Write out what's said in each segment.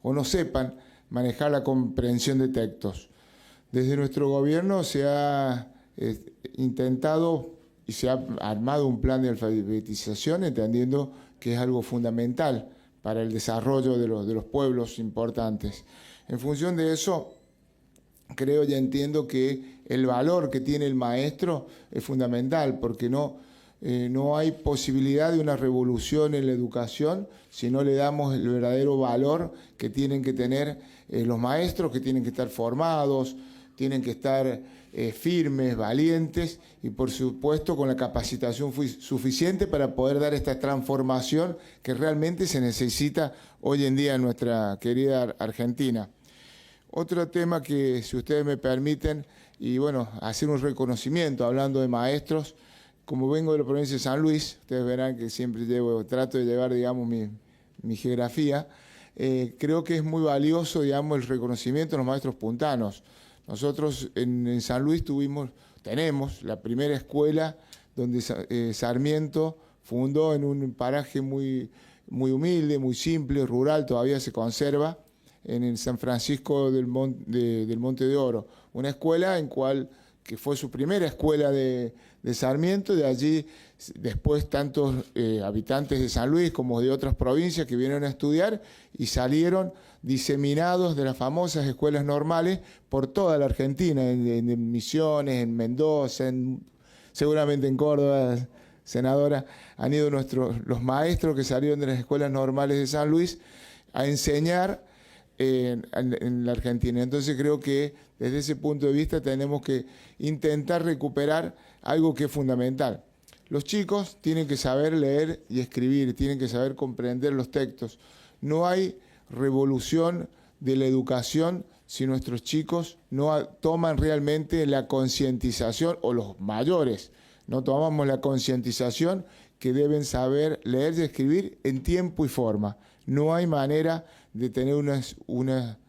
o no sepan manejar la comprensión de textos. Desde nuestro gobierno se ha intentado y se ha armado un plan de alfabetización, entendiendo que es algo fundamental para el desarrollo de los pueblos importantes. En función de eso, creo y entiendo que el valor que tiene el maestro es fundamental, porque no hay posibilidad de una revolución en la educación si no le damos el verdadero valor que tienen que tener los maestros, que tienen que estar formados, tienen que estar firmes, valientes y por supuesto con la capacitación suficiente para poder dar esta transformación que realmente se necesita hoy en día en nuestra querida Argentina. Otro tema que, si ustedes me permiten, y bueno, hacer un reconocimiento hablando de maestros, como vengo de la provincia de San Luis, ustedes verán que siempre trato de llevar, digamos, mi geografía, creo que es muy valioso, digamos, el reconocimiento de los maestros puntanos. Nosotros en San Luis tenemos la primera escuela donde Sarmiento fundó en un paraje muy humilde, muy simple, rural, todavía se conserva, en el San Francisco del Monte de Oro. Una escuela que fue su primera escuela de Sarmiento, de allí después tantos habitantes de San Luis como de otras provincias que vinieron a estudiar y salieron diseminados de las famosas escuelas normales por toda la Argentina, en Misiones, en Mendoza, seguramente en Córdoba, senadora, han ido los maestros que salieron de las escuelas normales de San Luis a enseñar en la Argentina. Entonces creo que desde ese punto de vista tenemos que intentar recuperar algo que es fundamental. Los chicos tienen que saber leer y escribir, tienen que saber comprender los textos. No hay revolución de la educación si nuestros chicos no toman realmente la concientización, o los mayores, no tomamos la concientización que deben saber leer y escribir en tiempo y forma. No hay manera de tener una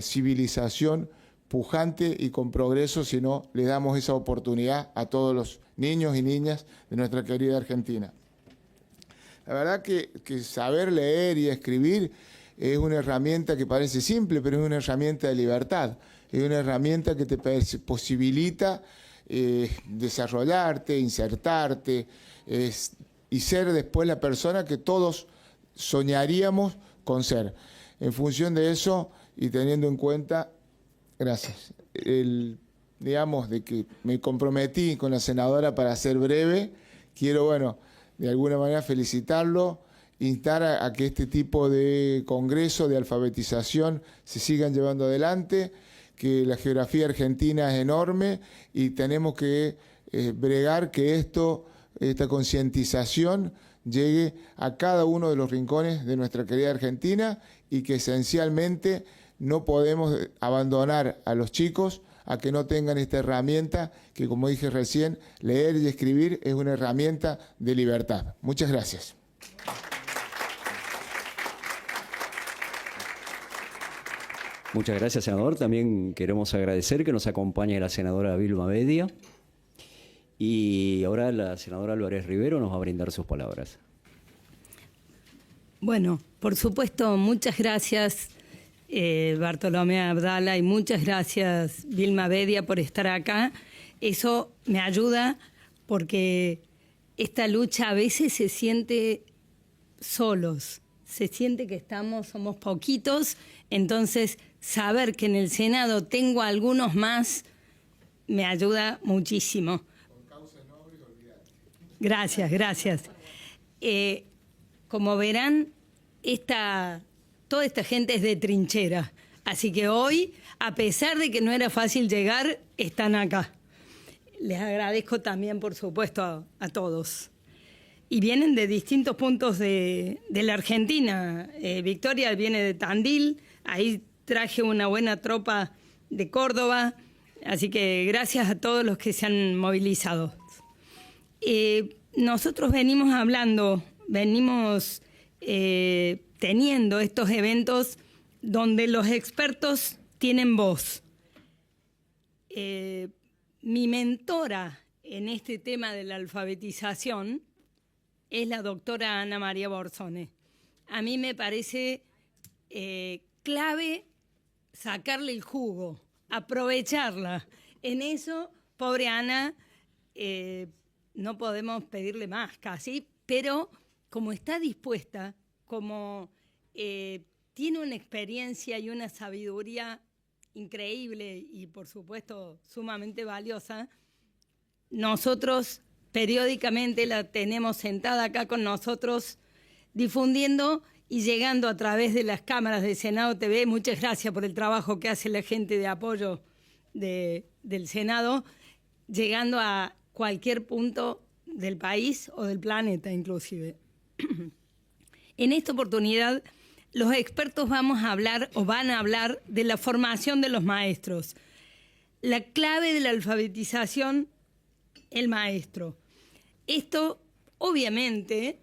civilización pujante y con progreso si no le damos esa oportunidad a todos los niños y niñas de nuestra querida Argentina. La verdad que saber leer y escribir es una herramienta que parece simple, pero es una herramienta de libertad. Es una herramienta que te posibilita desarrollarte, insertarte y ser después la persona que todos soñaríamos con ser. En función de eso y teniendo en cuenta, gracias, digamos, de que me comprometí con la senadora para ser breve, quiero, bueno, de alguna manera felicitarlo, instar a que este tipo de congresos de alfabetización se sigan llevando adelante, que la geografía argentina es enorme y tenemos que bregar que esta concientización llegue a cada uno de los rincones de nuestra querida Argentina y que esencialmente no podemos abandonar a los chicos a que no tengan esta herramienta que, como dije recién, leer y escribir es una herramienta de libertad. Muchas gracias. Muchas gracias, senador. También queremos agradecer que nos acompañe la senadora Vilma Bedia. Y ahora la senadora Álvarez Rivero nos va a brindar sus palabras. Bueno, por supuesto, muchas gracias Bartolomé Abdala y muchas gracias Vilma Bedia por estar acá. Eso me ayuda porque esta lucha a veces se siente solos, se siente que somos poquitos, entonces saber que en el Senado tengo a algunos más me ayuda muchísimo. Gracias, gracias. Como verán, toda esta gente es de trinchera. Así que hoy, a pesar de que no era fácil llegar, están acá. Les agradezco también, por supuesto, a todos. Y vienen de distintos puntos de la Argentina. Victoria viene de Tandil, ahí traje una buena tropa de Córdoba. Así que gracias a todos los que se han movilizado. Nosotros venimos teniendo estos eventos donde los expertos tienen voz. Mi mentora en este tema de la alfabetización es la doctora Ana María Borzone. A mí me parece clave sacarle el jugo, aprovecharla. En eso, pobre Ana, no podemos pedirle más casi, pero como está dispuesta, como tiene una experiencia y una sabiduría increíble y, por supuesto, sumamente valiosa, nosotros periódicamente la tenemos sentada acá con nosotros, difundiendo y llegando a través de las cámaras de Senado TV. Muchas gracias por el trabajo que hace la gente de apoyo del Senado, llegando a cualquier punto del país o del planeta inclusive. En esta oportunidad, los expertos van a hablar de la formación de los maestros. La clave de la alfabetización, el maestro. Esto, obviamente,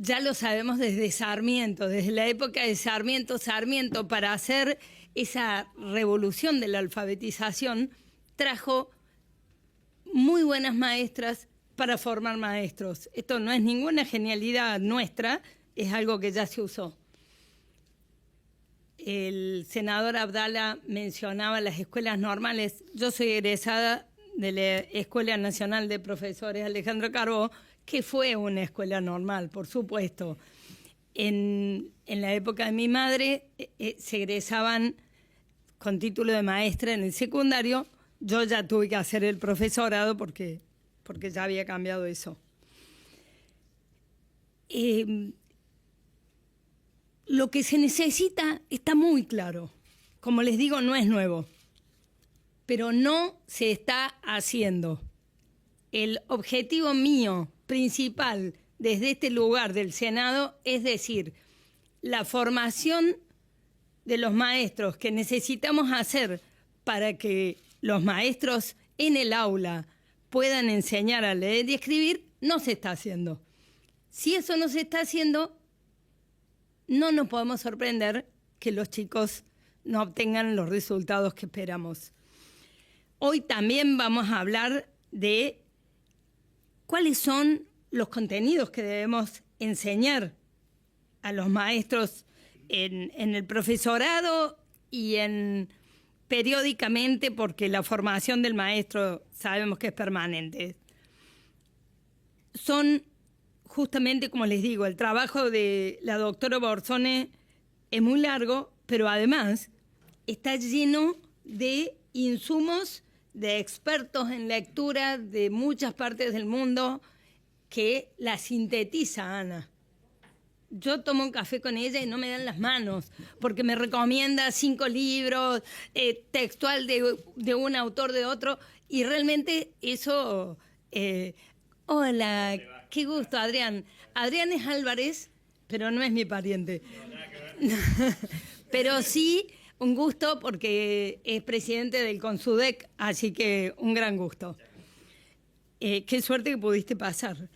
ya lo sabemos desde Sarmiento, desde la época de Sarmiento. Sarmiento, para hacer esa revolución de la alfabetización, trajo muy buenas maestras para formar maestros. Esto no es ninguna genialidad nuestra, es algo que ya se usó. El senador Abdala mencionaba las escuelas normales. Yo soy egresada de la Escuela Nacional de Profesores Alejandro Carbó, que fue una escuela normal, por supuesto. En la época de mi madre se egresaban con título de maestra en el secundario. Yo ya tuve que hacer el profesorado porque ya había cambiado eso. Lo que se necesita está muy claro. Como les digo, no es nuevo, pero no se está haciendo. El objetivo mío principal desde este lugar del Senado es decir, la formación de los maestros que necesitamos hacer para que los maestros en el aula puedan enseñar a leer y escribir, no se está haciendo. Si eso no se está haciendo, no nos podemos sorprender que los chicos no obtengan los resultados que esperamos. Hoy también vamos a hablar de cuáles son los contenidos que debemos enseñar a los maestros en el profesorado y periódicamente, porque la formación del maestro sabemos que es permanente. Son justamente, como les digo, el trabajo de la doctora Borsone es muy largo, pero además está lleno de insumos de expertos en lectura de muchas partes del mundo que la sintetiza Ana. Yo tomo un café con ella y no me dan las manos, porque me recomienda 5 libros, textual de un autor, de otro, y realmente eso... hola, qué gusto, Adrián. Adrián es Álvarez, pero no es mi pariente. Pero sí, un gusto porque es presidente del CONSUDEC, así que un gran gusto. Qué suerte que pudiste pasar.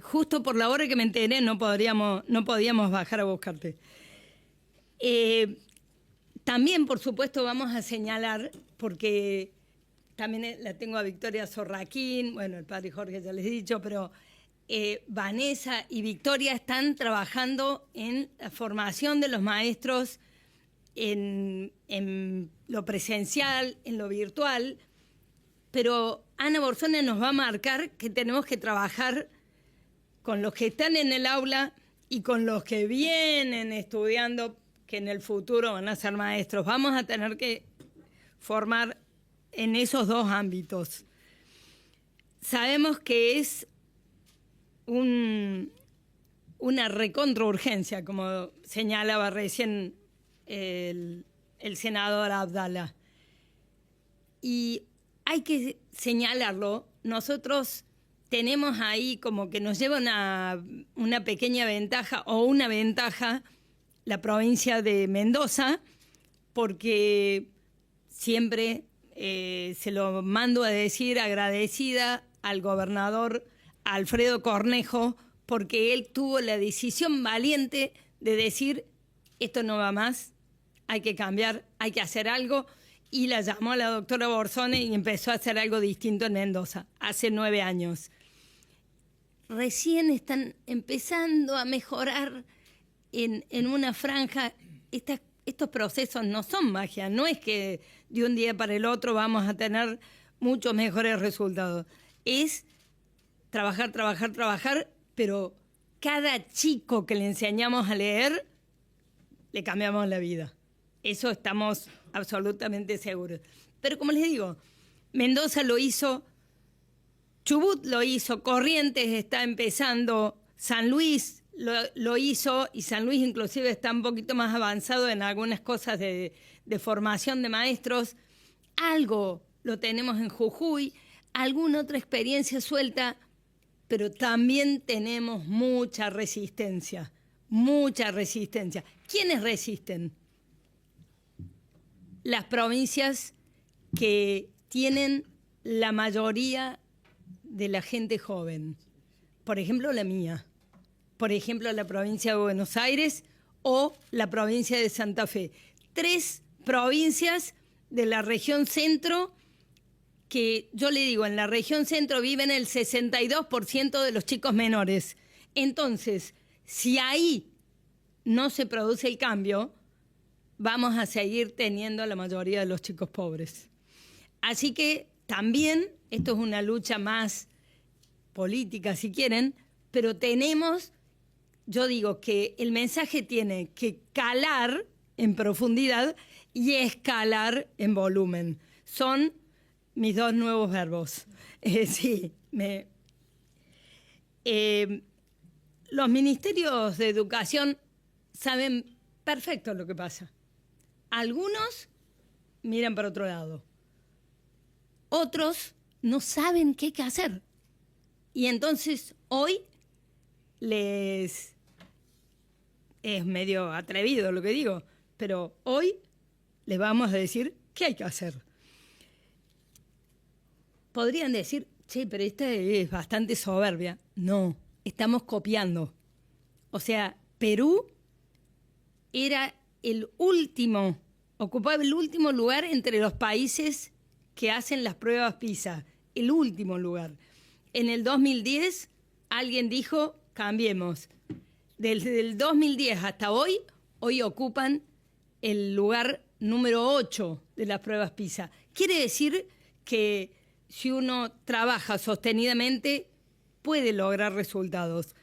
Justo por la hora que me enteré no podíamos bajar a buscarte. También, por supuesto, vamos a señalar, porque también la tengo a Victoria Zorraquín, bueno, el padre Jorge ya les he dicho, pero Vanessa y Victoria están trabajando en la formación de los maestros en lo presencial, en lo virtual, pero Ana Borsone nos va a marcar que tenemos que trabajar con los que están en el aula y con los que vienen estudiando, que en el futuro van a ser maestros. Vamos a tener que formar en esos dos ámbitos. Sabemos que es una recontraurgencia, como señalaba recién el senador Abdala. Y hay que señalarlo. Nosotros tenemos ahí como que nos lleva una pequeña ventaja o una ventaja la provincia de Mendoza, porque siempre se lo mando a decir agradecida al gobernador Alfredo Cornejo, porque él tuvo la decisión valiente de decir esto no va más, hay que cambiar, hay que hacer algo, y la llamó a la doctora Borsone y empezó a hacer algo distinto en Mendoza, hace 9 años. Recién están empezando a mejorar en una franja. Estos procesos no son magia, no es que de un día para el otro vamos a tener muchos mejores resultados. Es trabajar, trabajar, trabajar, pero cada chico que le enseñamos a leer, le cambiamos la vida. Eso estamos absolutamente seguros. Pero como les digo, Mendoza lo hizo, Chubut lo hizo, Corrientes está empezando, San Luis lo hizo, y San Luis inclusive está un poquito más avanzado en algunas cosas de formación de maestros. Algo lo tenemos en Jujuy, alguna otra experiencia suelta, pero también tenemos mucha resistencia, mucha resistencia. ¿Quiénes resisten? Las provincias que tienen la mayoría de la gente joven. Por ejemplo, la mía. Por ejemplo, la provincia de Buenos Aires o la provincia de Santa Fe. 3 provincias de la región centro que, yo le digo, en la región centro viven el 62% de los chicos menores. Entonces, si ahí no se produce el cambio, vamos a seguir teniendo la mayoría de los chicos pobres. Así que también, esto es una lucha más política, si quieren, pero tenemos, yo digo que el mensaje tiene que calar en profundidad y escalar en volumen. Son mis 2 nuevos verbos. Los ministerios de educación saben perfecto lo que pasa. Algunos miran para otro lado. Otros no saben qué hay que hacer. Y entonces hoy es medio atrevido lo que digo, pero hoy les vamos a decir qué hay que hacer. Podrían decir, che, pero esta es bastante soberbia. No, estamos copiando. O sea, Perú era ocupaba el último lugar entre los países que hacen las pruebas PISA, el último lugar. En el 2010 alguien dijo, cambiemos. Desde el 2010 hasta hoy ocupan el lugar número 8 de las pruebas PISA. Quiere decir que si uno trabaja sostenidamente puede lograr resultados.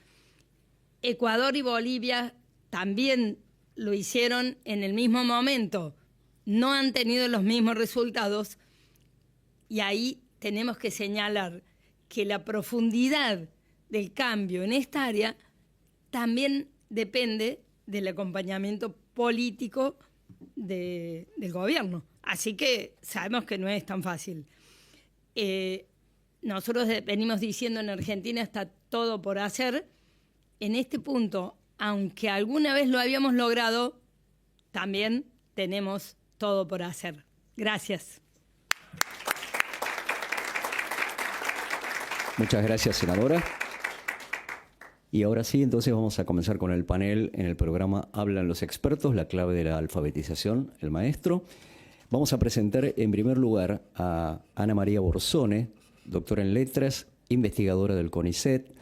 Ecuador y Bolivia también lo hicieron en el mismo momento. No han tenido los mismos resultados, y ahí tenemos que señalar que la profundidad del cambio en esta área también depende del acompañamiento político del gobierno. Así que sabemos que no es tan fácil. Nosotros venimos diciendo en Argentina está todo por hacer. En este punto, aunque alguna vez lo habíamos logrado, también tenemos todo por hacer. Gracias. Muchas gracias, senadora. Y ahora sí, entonces vamos a comenzar con el panel en el programa Hablan los expertos, la clave de la alfabetización, el maestro. Vamos a presentar en primer lugar a Ana María Borzone, doctora en letras, investigadora del CONICET,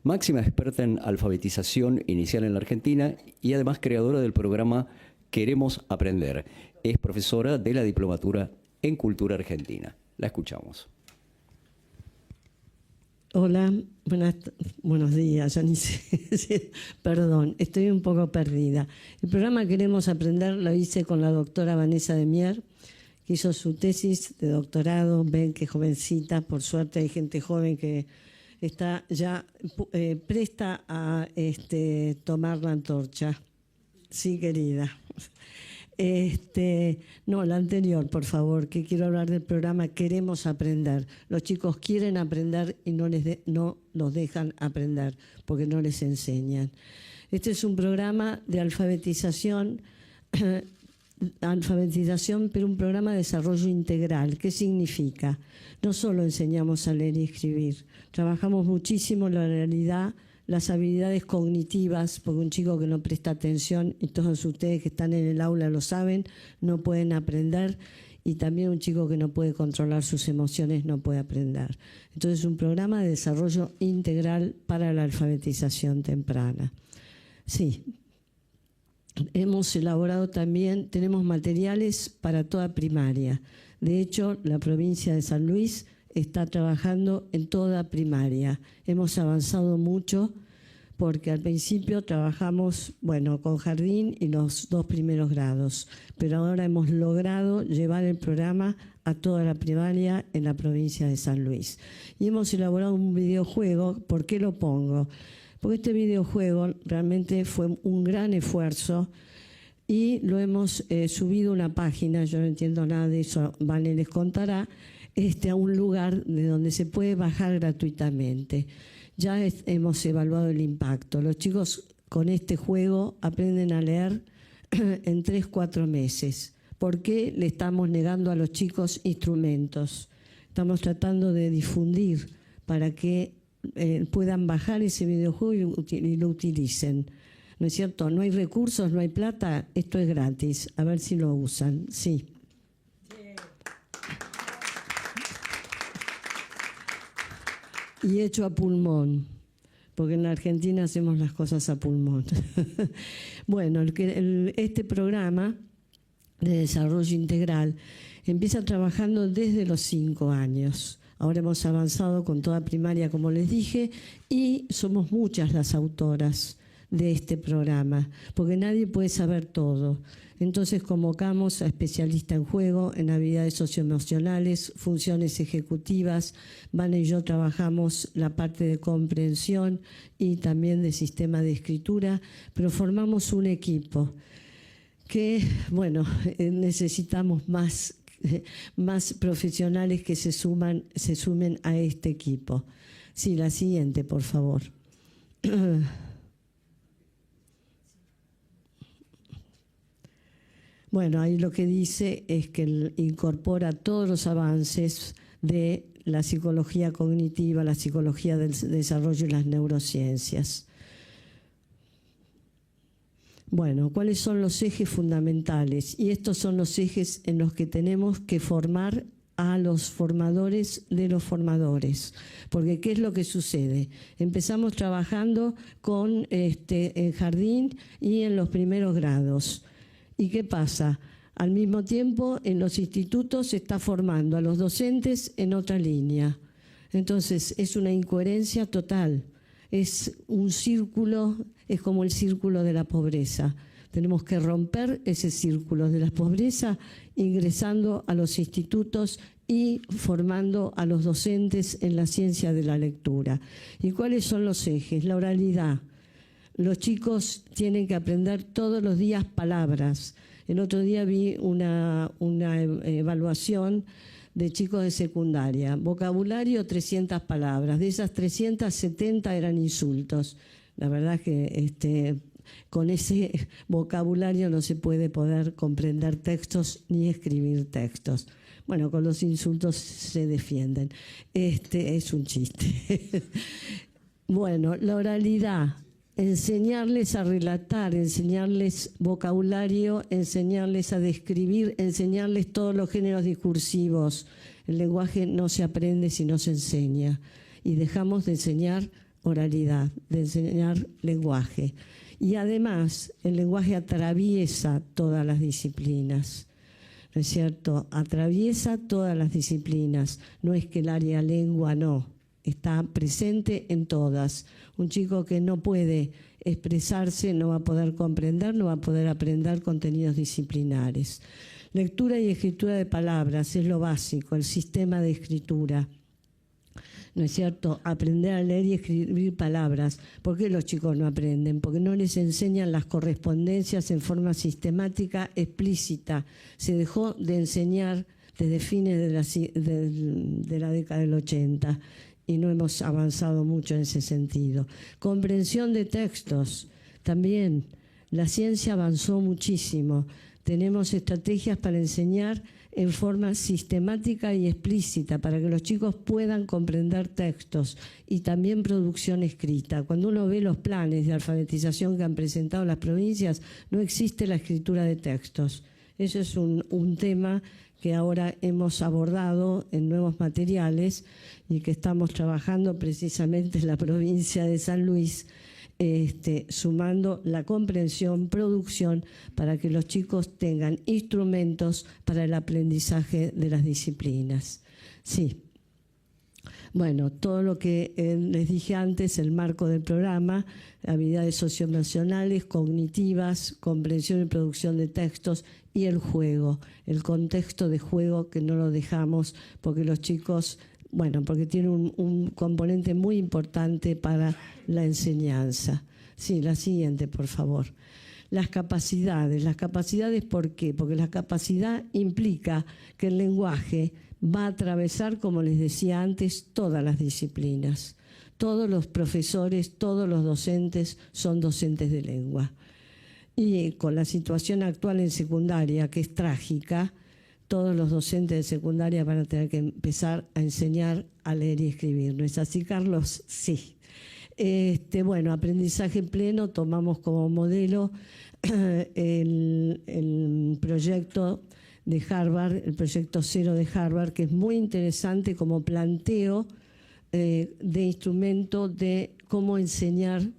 máxima experta en alfabetización inicial en la Argentina y además creadora del programa Queremos Aprender. Es profesora de la Diplomatura en Cultura Argentina. La escuchamos. Hola, buenos días, ya ni sé, perdón, estoy un poco perdida. El programa Queremos Aprender lo hice con la doctora Vanessa de Mier, que hizo su tesis de doctorado. Ven qué jovencita, por suerte hay gente joven que está ya presta a tomar la antorcha. Sí, querida. No, la anterior, por favor, que quiero hablar del programa Queremos Aprender. Los chicos quieren aprender y no los dejan aprender porque no les enseñan. Este es un programa de alfabetización, pero un programa de desarrollo integral. ¿Qué significa? No solo enseñamos a leer y escribir, trabajamos muchísimo la realidad, las habilidades cognitivas, porque un chico que no presta atención, y todos ustedes que están en el aula lo saben, no pueden aprender, y también un chico que no puede controlar sus emociones no puede aprender. Entonces, un programa de desarrollo integral para la alfabetización temprana. Sí, hemos elaborado también, tenemos materiales para toda primaria. De hecho, la provincia de San Luis está trabajando en toda primaria. Hemos avanzado mucho porque al principio trabajamos, bueno, con jardín y los 2 primeros grados, pero ahora hemos logrado llevar el programa a toda la primaria en la provincia de San Luis. Y hemos elaborado un videojuego. ¿Por qué lo pongo? Porque este videojuego realmente fue un gran esfuerzo y lo hemos subido a una página, yo no entiendo nada de eso, Vane les contará, a un lugar de donde se puede bajar gratuitamente. Ya hemos evaluado el impacto. Los chicos con este juego aprenden a leer en 3-4 meses. ¿Por qué le estamos negando a los chicos instrumentos? Estamos tratando de difundir para que puedan bajar ese videojuego y lo utilicen. ¿No es cierto? No hay recursos, no hay plata, esto es gratis. A ver si lo usan. Sí. Y hecho a pulmón, porque en la Argentina hacemos las cosas a pulmón. Bueno, este programa de desarrollo integral empieza trabajando desde los 5 años. Ahora hemos avanzado con toda primaria, como les dije, y somos muchas las autoras de este programa, porque nadie puede saber todo. Entonces convocamos a especialistas en juego, en habilidades socioemocionales, funciones ejecutivas. Vane y yo trabajamos la parte de comprensión y también de sistema de escritura, pero formamos un equipo que, bueno, necesitamos más profesionales que se sumen a este equipo. Sí, la siguiente, por favor. Bueno, ahí lo que dice es que incorpora todos los avances de la psicología cognitiva, la psicología del desarrollo y las neurociencias. Bueno, ¿cuáles son los ejes fundamentales? Y estos son los ejes en los que tenemos que formar a los formadores de los formadores. Porque ¿qué es lo que sucede? Empezamos trabajando con en jardín y en los primeros grados. ¿Y qué pasa? Al mismo tiempo, en los institutos se está formando a los docentes en otra línea. Entonces, es una incoherencia total. Es un círculo, es como el círculo de la pobreza. Tenemos que romper ese círculo de la pobreza ingresando a los institutos y formando a los docentes en la ciencia de la lectura. ¿Y cuáles son los ejes? La oralidad. Los chicos tienen que aprender todos los días palabras. El otro día vi una evaluación de chicos de secundaria. Vocabulario, 300 palabras. De esas 370 eran insultos. La verdad que con ese vocabulario no se puede poder comprender textos ni escribir textos. Bueno, con los insultos se defienden. Es un chiste. Bueno, la oralidad. Enseñarles a relatar, enseñarles vocabulario, enseñarles a describir, enseñarles todos los géneros discursivos. El lenguaje no se aprende si no se enseña. Y dejamos de enseñar oralidad, de enseñar lenguaje. Y además, el lenguaje atraviesa todas las disciplinas. ¿No es cierto? Atraviesa todas las disciplinas. No es que el área lengua no. Está presente en todas. Un chico que no puede expresarse no va a poder comprender, no va a poder aprender contenidos disciplinares. Lectura y escritura de palabras es lo básico, el sistema de escritura. ¿No es cierto? Aprender a leer y escribir palabras. ¿Por qué los chicos no aprenden? Porque no les enseñan las correspondencias en forma sistemática, explícita. Se dejó de enseñar desde fines de la década del 80. Y no hemos avanzado mucho en ese sentido. Comprensión de textos, también. La ciencia avanzó muchísimo. Tenemos estrategias para enseñar en forma sistemática y explícita, para que los chicos puedan comprender textos y también producción escrita. Cuando uno ve los planes de alfabetización que han presentado las provincias, no existe la escritura de textos. Eso es un tema que ahora hemos abordado en nuevos materiales y que estamos trabajando precisamente en la provincia de San Luis sumando la comprensión, producción, para que los chicos tengan instrumentos para el aprendizaje de las disciplinas. Sí. Bueno, todo lo que les dije antes, el marco del programa, habilidades socioemocionales, cognitivas, comprensión y producción de textos y el juego, el contexto de juego que no lo dejamos porque los chicos, bueno, porque tiene un componente muy importante para la enseñanza. Sí, la siguiente, por favor. Las capacidades, ¿por qué? Porque la capacidad implica que el lenguaje va a atravesar, como les decía antes, todas las disciplinas. Todos los profesores, todos los docentes son docentes de lengua. Y con la situación actual en secundaria, que es trágica, todos los docentes de secundaria van a tener que empezar a enseñar a leer y escribir. ¿No es así, Carlos? Sí. Bueno, aprendizaje pleno, tomamos como modelo el proyecto de Harvard, el proyecto Cero de Harvard, que es muy interesante como planteo de instrumento de cómo enseñar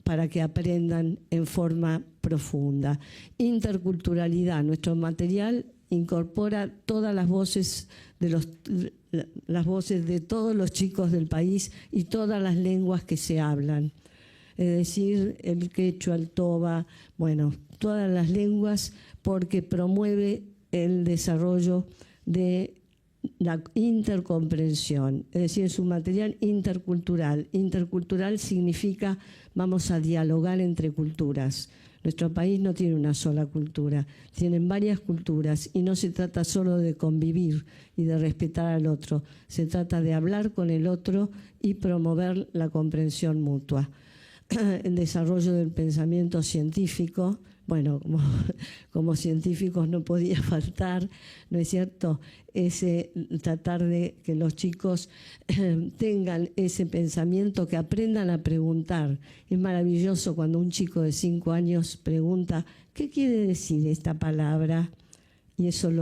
para que aprendan en forma profunda. Interculturalidad, nuestro material incorpora todas las voces de todos los chicos del país y todas las lenguas que se hablan. Es decir, el quechua, el toba, bueno, todas las lenguas, porque promueve el desarrollo de la intercomprensión, es decir, es un material intercultural. Intercultural significa vamos a dialogar entre culturas. Nuestro país no tiene una sola cultura, tienen varias culturas y no se trata solo de convivir y de respetar al otro, se trata de hablar con el otro y promover la comprensión mutua. El desarrollo del pensamiento científico, bueno, como científicos no podía faltar, ¿no es cierto? Tratar de que los chicos tengan ese pensamiento, que aprendan a preguntar. Es maravilloso cuando un chico de 5 años pregunta, ¿qué quiere decir esta palabra? Y eso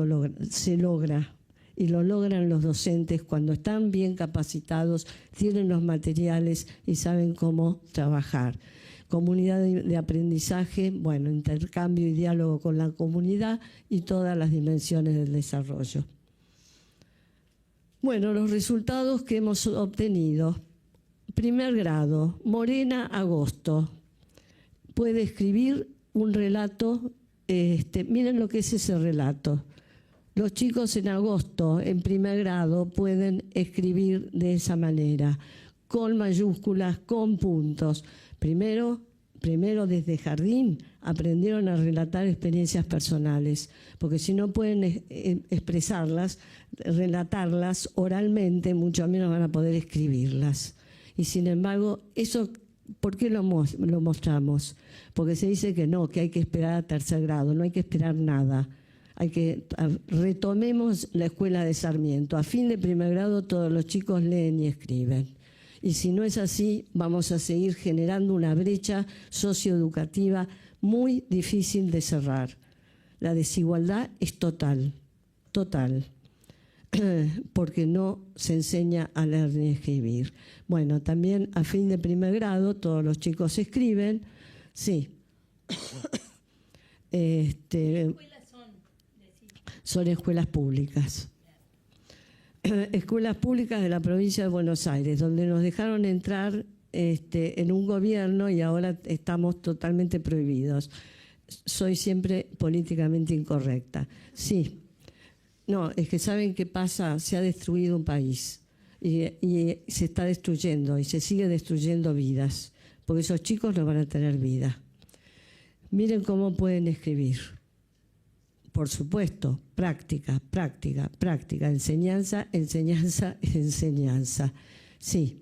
se logra. Y lo logran los docentes cuando están bien capacitados, tienen los materiales y saben cómo trabajar. Comunidad de aprendizaje, bueno, intercambio y diálogo con la comunidad y todas las dimensiones del desarrollo. Bueno, los resultados que hemos obtenido. Primer grado, Morena Agosto. Puede escribir un relato, miren lo que es ese relato. Los chicos en agosto, en primer grado, pueden escribir de esa manera, con mayúsculas, con puntos. Primero desde jardín aprendieron a relatar experiencias personales, porque si no pueden expresarlas, relatarlas oralmente, mucho menos van a poder escribirlas. Y sin embargo, eso, ¿por qué lo mostramos? Porque se dice que no, que hay que esperar a tercer grado, no hay que esperar nada. Retomemos la escuela de Sarmiento. A fin de primer grado todos los chicos leen y escriben. Y si no es así, vamos a seguir generando una brecha socioeducativa muy difícil de cerrar. La desigualdad es total, porque no se enseña a leer ni a escribir. Bueno, también a fin de primer grado todos los chicos escriben, sí. Son escuelas públicas. Escuelas públicas de la provincia de Buenos Aires, donde nos dejaron entrar en un gobierno y ahora estamos totalmente prohibidos. Soy siempre políticamente incorrecta. Sí. No, es que ¿saben qué pasa? Se ha destruido un país y se está destruyendo y se sigue destruyendo vidas, porque esos chicos no van a tener vida. Miren cómo pueden escribir. Por supuesto, práctica, enseñanza. Sí.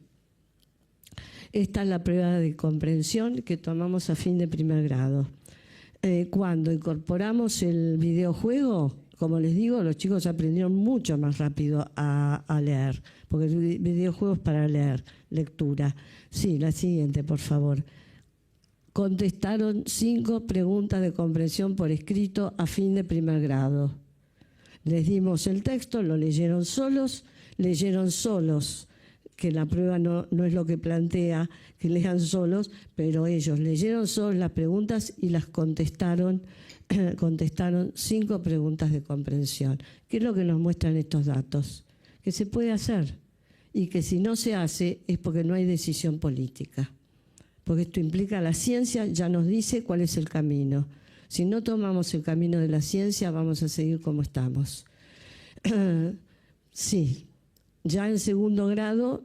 Esta es la prueba de comprensión que tomamos a fin de primer grado. Cuando incorporamos el videojuego, como les digo, los chicos aprendieron mucho más rápido a leer, porque el videojuego es para leer, lectura. Sí, la siguiente, por favor. Contestaron 5 preguntas de comprensión por escrito a fin de primer grado. Les dimos el texto, lo leyeron solos que la prueba no es lo que plantea, que lean solos, pero ellos leyeron solos las preguntas y las contestaron 5 preguntas de comprensión. ¿Qué es lo que nos muestran estos datos? Que se puede hacer y que si no se hace es porque no hay decisión política. Porque esto implica la ciencia, ya nos dice cuál es el camino. Si no tomamos el camino de la ciencia, vamos a seguir como estamos. Sí, ya en segundo grado,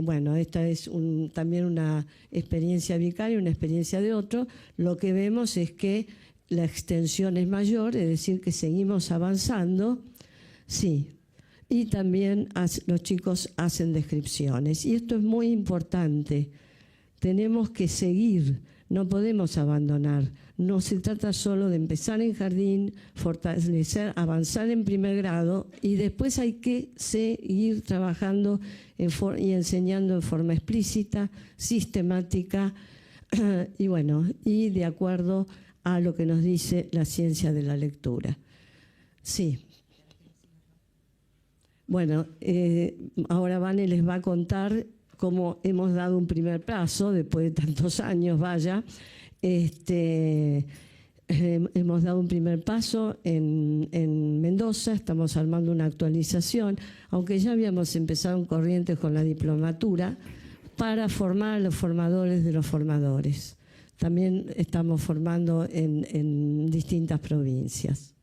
bueno, esta es también una experiencia vicaria, una experiencia de otro. Lo que vemos es que la extensión es mayor, es decir, que seguimos avanzando, sí. Y también los chicos hacen descripciones. Y esto es muy importante. Tenemos que seguir, no podemos abandonar. No se trata solo de empezar en jardín, fortalecer, avanzar en primer grado y después hay que seguir trabajando y enseñando en forma explícita, sistemática y bueno, y de acuerdo a lo que nos dice la ciencia de la lectura. Sí. Bueno, ahora Vane les va a contar cómo hemos dado un primer paso, después de tantos años, vaya. Hemos dado un primer paso en Mendoza, estamos armando una actualización, aunque ya habíamos empezado en Corrientes con la diplomatura, para formar a los formadores de los formadores. También estamos formando en distintas provincias.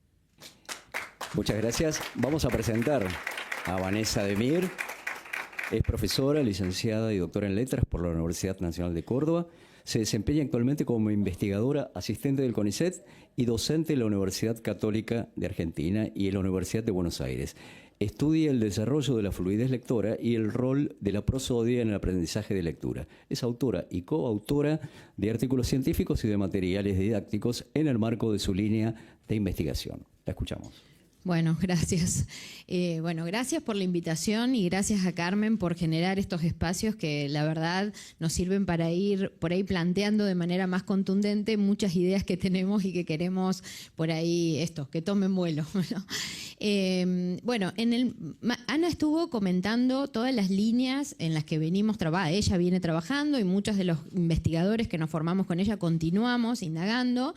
Muchas gracias. Vamos a presentar a Vanessa de Mier. Es profesora, licenciada y doctora en Letras por la Universidad Nacional de Córdoba. Se desempeña actualmente como investigadora, asistente del CONICET y docente en la Universidad Católica de Argentina y en la Universidad de Buenos Aires. Estudia el desarrollo de la fluidez lectora y el rol de la prosodia en el aprendizaje de lectura. Es autora y coautora de artículos científicos y de materiales didácticos en el marco de su línea de investigación. La escuchamos. Bueno, gracias. Gracias por la invitación y gracias a Carmen por generar estos espacios que la verdad nos sirven para ir por ahí planteando de manera más contundente muchas ideas que tenemos y que queremos por ahí que tomen vuelo, ¿no? Ana estuvo comentando todas las líneas en las que venimos trabajando. Ella viene trabajando y muchos de los investigadores que nos formamos con ella continuamos indagando.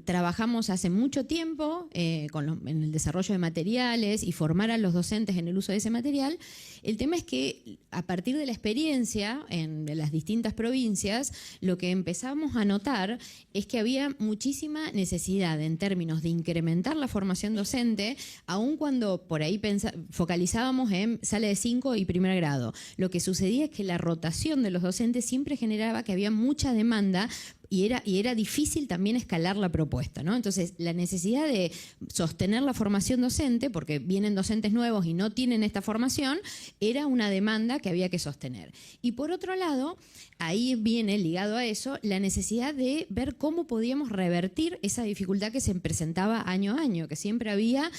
Trabajamos hace mucho tiempo en el desarrollo de materiales y formar a los docentes en el uso de ese material. El tema es que a partir de la experiencia en las distintas provincias, lo que empezamos a notar es que había muchísima necesidad en términos de incrementar la formación docente, aun cuando por ahí focalizábamos en sala de 5 y primer grado. Lo que sucedía es que la rotación de los docentes siempre generaba que había mucha demanda y era difícil también escalar la propuesta, ¿no? Entonces, la necesidad de sostener la formación docente, porque vienen docentes nuevos y no tienen esta formación, era una demanda que había que sostener. Y por otro lado, ahí viene, ligado a eso, la necesidad de ver cómo podíamos revertir esa dificultad que se presentaba año a año, que siempre había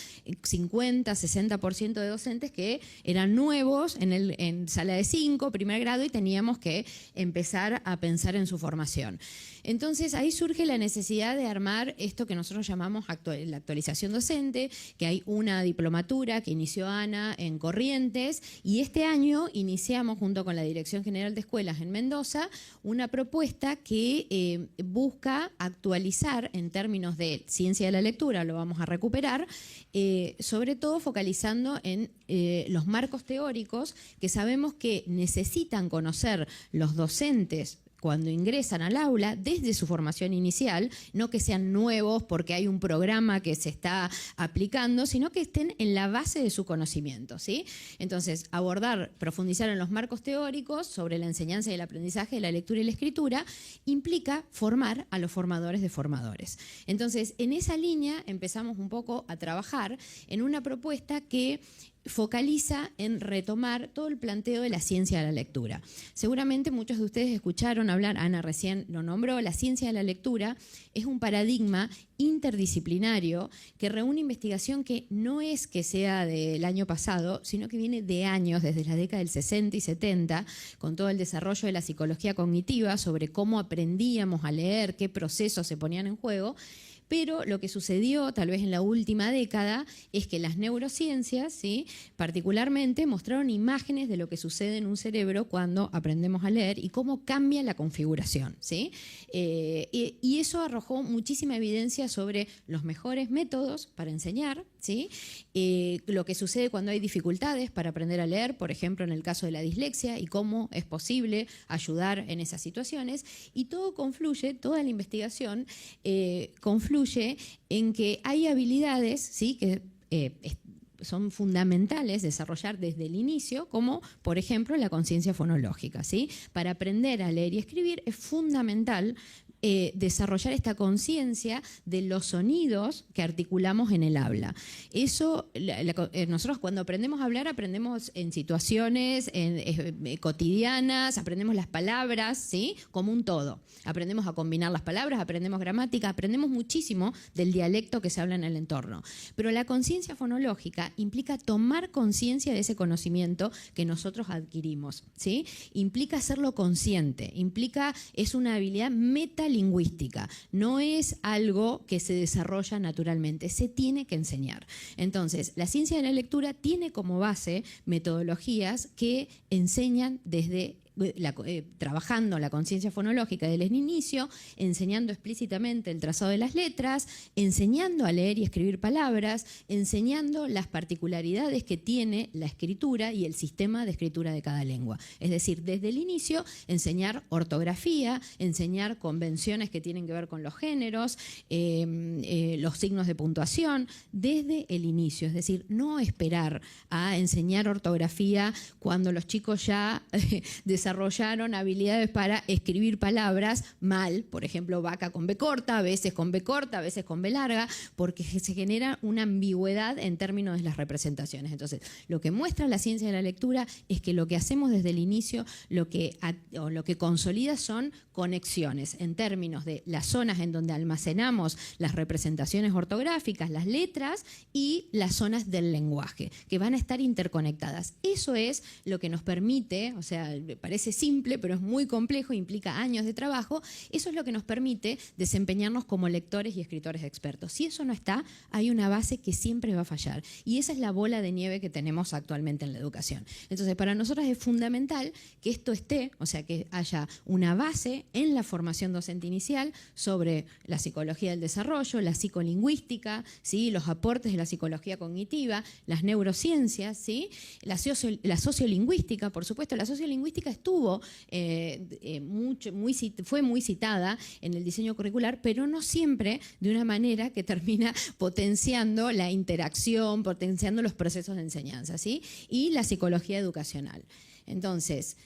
50, 60% de docentes que eran nuevos en sala de 5, primer grado, y teníamos que empezar a pensar en su formación. Entonces ahí surge la necesidad de armar esto que nosotros llamamos la actualización docente, que hay una diplomatura que inició Ana en Corrientes y este año iniciamos junto con la Dirección General de Escuelas en Mendoza una propuesta que busca actualizar en términos de ciencia de la lectura, lo vamos a recuperar, sobre todo focalizando en los marcos teóricos que sabemos que necesitan conocer los docentes cuando ingresan al aula desde su formación inicial, no que sean nuevos porque hay un programa que se está aplicando, sino que estén en la base de su conocimiento, ¿sí? Entonces, profundizar en los marcos teóricos sobre la enseñanza y el aprendizaje de la lectura y la escritura implica formar a los formadores de formadores. Entonces, en esa línea empezamos un poco a trabajar en una propuesta que focaliza en retomar todo el planteo de la ciencia de la lectura. Seguramente muchos de ustedes escucharon hablar, Ana recién lo nombró, la ciencia de la lectura es un paradigma interdisciplinario que reúne investigación que no es que sea del año pasado, sino que viene de años, desde la década del 60 y 70, con todo el desarrollo de la psicología cognitiva sobre cómo aprendíamos a leer, qué procesos se ponían en juego. Pero lo que sucedió, tal vez en la última década, es que las neurociencias, ¿sí?, particularmente mostraron imágenes de lo que sucede en un cerebro cuando aprendemos a leer y cómo cambia la configuración, ¿sí? Y eso arrojó muchísima evidencia sobre los mejores métodos para enseñar, ¿sí? Lo que sucede cuando hay dificultades para aprender a leer, por ejemplo, en el caso de la dislexia, y cómo es posible ayudar en esas situaciones. Y todo confluye, toda la investigación confluye en que hay habilidades, ¿sí?, que son fundamentales desarrollar desde el inicio, como por ejemplo la conciencia fonológica, ¿sí? Para aprender a leer y escribir es fundamental desarrollar esta conciencia de los sonidos que articulamos en el habla. Eso, nosotros cuando aprendemos a hablar, aprendemos en situaciones cotidianas, aprendemos las palabras, ¿sí?, como un todo. Aprendemos a combinar las palabras, aprendemos gramática, aprendemos muchísimo del dialecto que se habla en el entorno. Pero la conciencia fonológica implica tomar conciencia de ese conocimiento que nosotros adquirimos, ¿sí? Implica hacerlo consciente, es una habilidad metalingüística, no es algo que se desarrolla naturalmente, se tiene que enseñar. Entonces, la ciencia de la lectura tiene como base metodologías que enseñan desde trabajando la conciencia fonológica desde el inicio, enseñando explícitamente el trazado de las letras, enseñando a leer y escribir palabras, enseñando las particularidades que tiene la escritura y el sistema de escritura de cada lengua. Es decir, desde el inicio, enseñar ortografía, enseñar convenciones que tienen que ver con los géneros, los signos de puntuación, desde el inicio. Es decir, no esperar a enseñar ortografía cuando los chicos ya desarrollaron habilidades para escribir palabras mal, por ejemplo, vaca con B corta, a veces con B corta, a veces con B larga, porque se genera una ambigüedad en términos de las representaciones. Entonces, lo que muestra la ciencia de la lectura es que lo que hacemos desde el inicio, lo que consolida son conexiones en términos de las zonas en donde almacenamos las representaciones ortográficas, las letras y las zonas del lenguaje, que van a estar interconectadas. Eso es lo que nos permite, o sea, parece simple, pero es muy complejo, implica años de trabajo. Eso es lo que nos permite desempeñarnos como lectores y escritores expertos. Si eso no está, hay una base que siempre va a fallar. Y esa es la bola de nieve que tenemos actualmente en la educación. Entonces, para nosotros es fundamental que esto esté, o sea, que haya una base en la formación docente inicial sobre la psicología del desarrollo, la psicolingüística, ¿sí?, los aportes de la psicología cognitiva, las neurociencias, ¿sí?, la sociolingüística, por supuesto. La sociolingüística fue muy citada en el diseño curricular, pero no siempre de una manera que termina potenciando la interacción, potenciando los procesos de enseñanza, ¿sí? Y la psicología educacional. Entonces,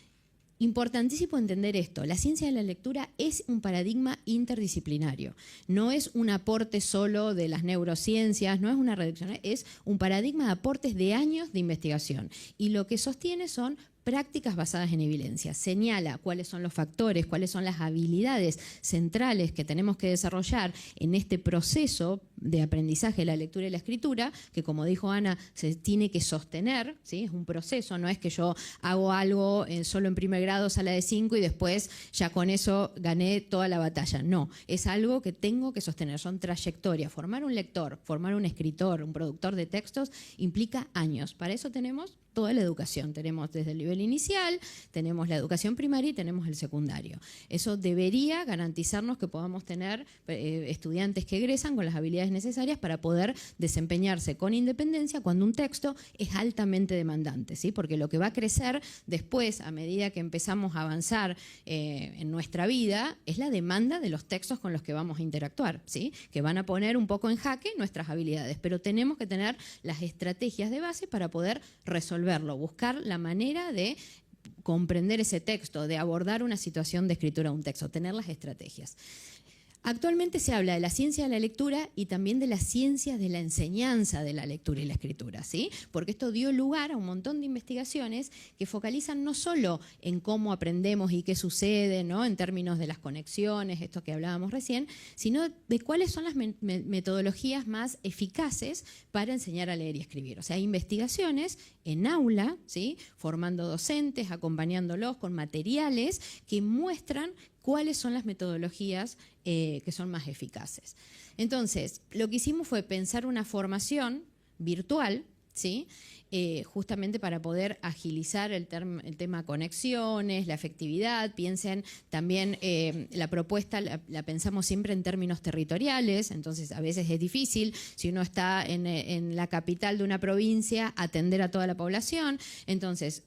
importantísimo entender esto. La ciencia de la lectura es un paradigma interdisciplinario. No es un aporte solo de las neurociencias, no es una reducción, es un paradigma de aportes de años de investigación. Y lo que sostiene son prácticas basadas en evidencia. Señala cuáles son los factores, cuáles son las habilidades centrales que tenemos que desarrollar en este proceso de aprendizaje de la lectura y la escritura, que como dijo Ana, se tiene que sostener, ¿sí? Es un proceso, no es que yo hago algo solo en primer grado, sala de 5 y después ya con eso gané toda la batalla. No, es algo que tengo que sostener, son trayectorias. Formar un lector, formar un escritor, un productor de textos implica años. Para eso tenemos toda la educación. Tenemos desde el nivel inicial, tenemos la educación primaria y tenemos el secundario. Eso debería garantizarnos que podamos tener estudiantes que egresan con las habilidades necesarias para poder desempeñarse con independencia cuando un texto es altamente demandante, ¿sí? Porque lo que va a crecer después, a medida que empezamos a avanzar en nuestra vida, es la demanda de los textos con los que vamos a interactuar, ¿sí? Que van a poner un poco en jaque nuestras habilidades, pero tenemos que tener las estrategias de base para poder resolverlo, buscar la manera de comprender ese texto, de abordar una situación de escritura de un texto, tener las estrategias. Actualmente se habla de la ciencia de la lectura y también de las ciencias de la enseñanza de la lectura y la escritura, ¿sí? Porque esto dio lugar a un montón de investigaciones que focalizan no solo en cómo aprendemos y qué sucede, ¿no?, en términos de las conexiones, esto que hablábamos recién, sino de cuáles son las metodologías más eficaces para enseñar a leer y escribir. O sea, hay investigaciones en aula, ¿sí?, formando docentes, acompañándolos con materiales que muestran cuáles son las metodologías que son más eficaces. Entonces, lo que hicimos fue pensar una formación virtual, ¿sí?, justamente para poder agilizar el tema conexiones, la efectividad. Piensen también, la propuesta la pensamos siempre en términos territoriales, entonces a veces es difícil, si uno está en la capital de una provincia, atender a toda la población. Entonces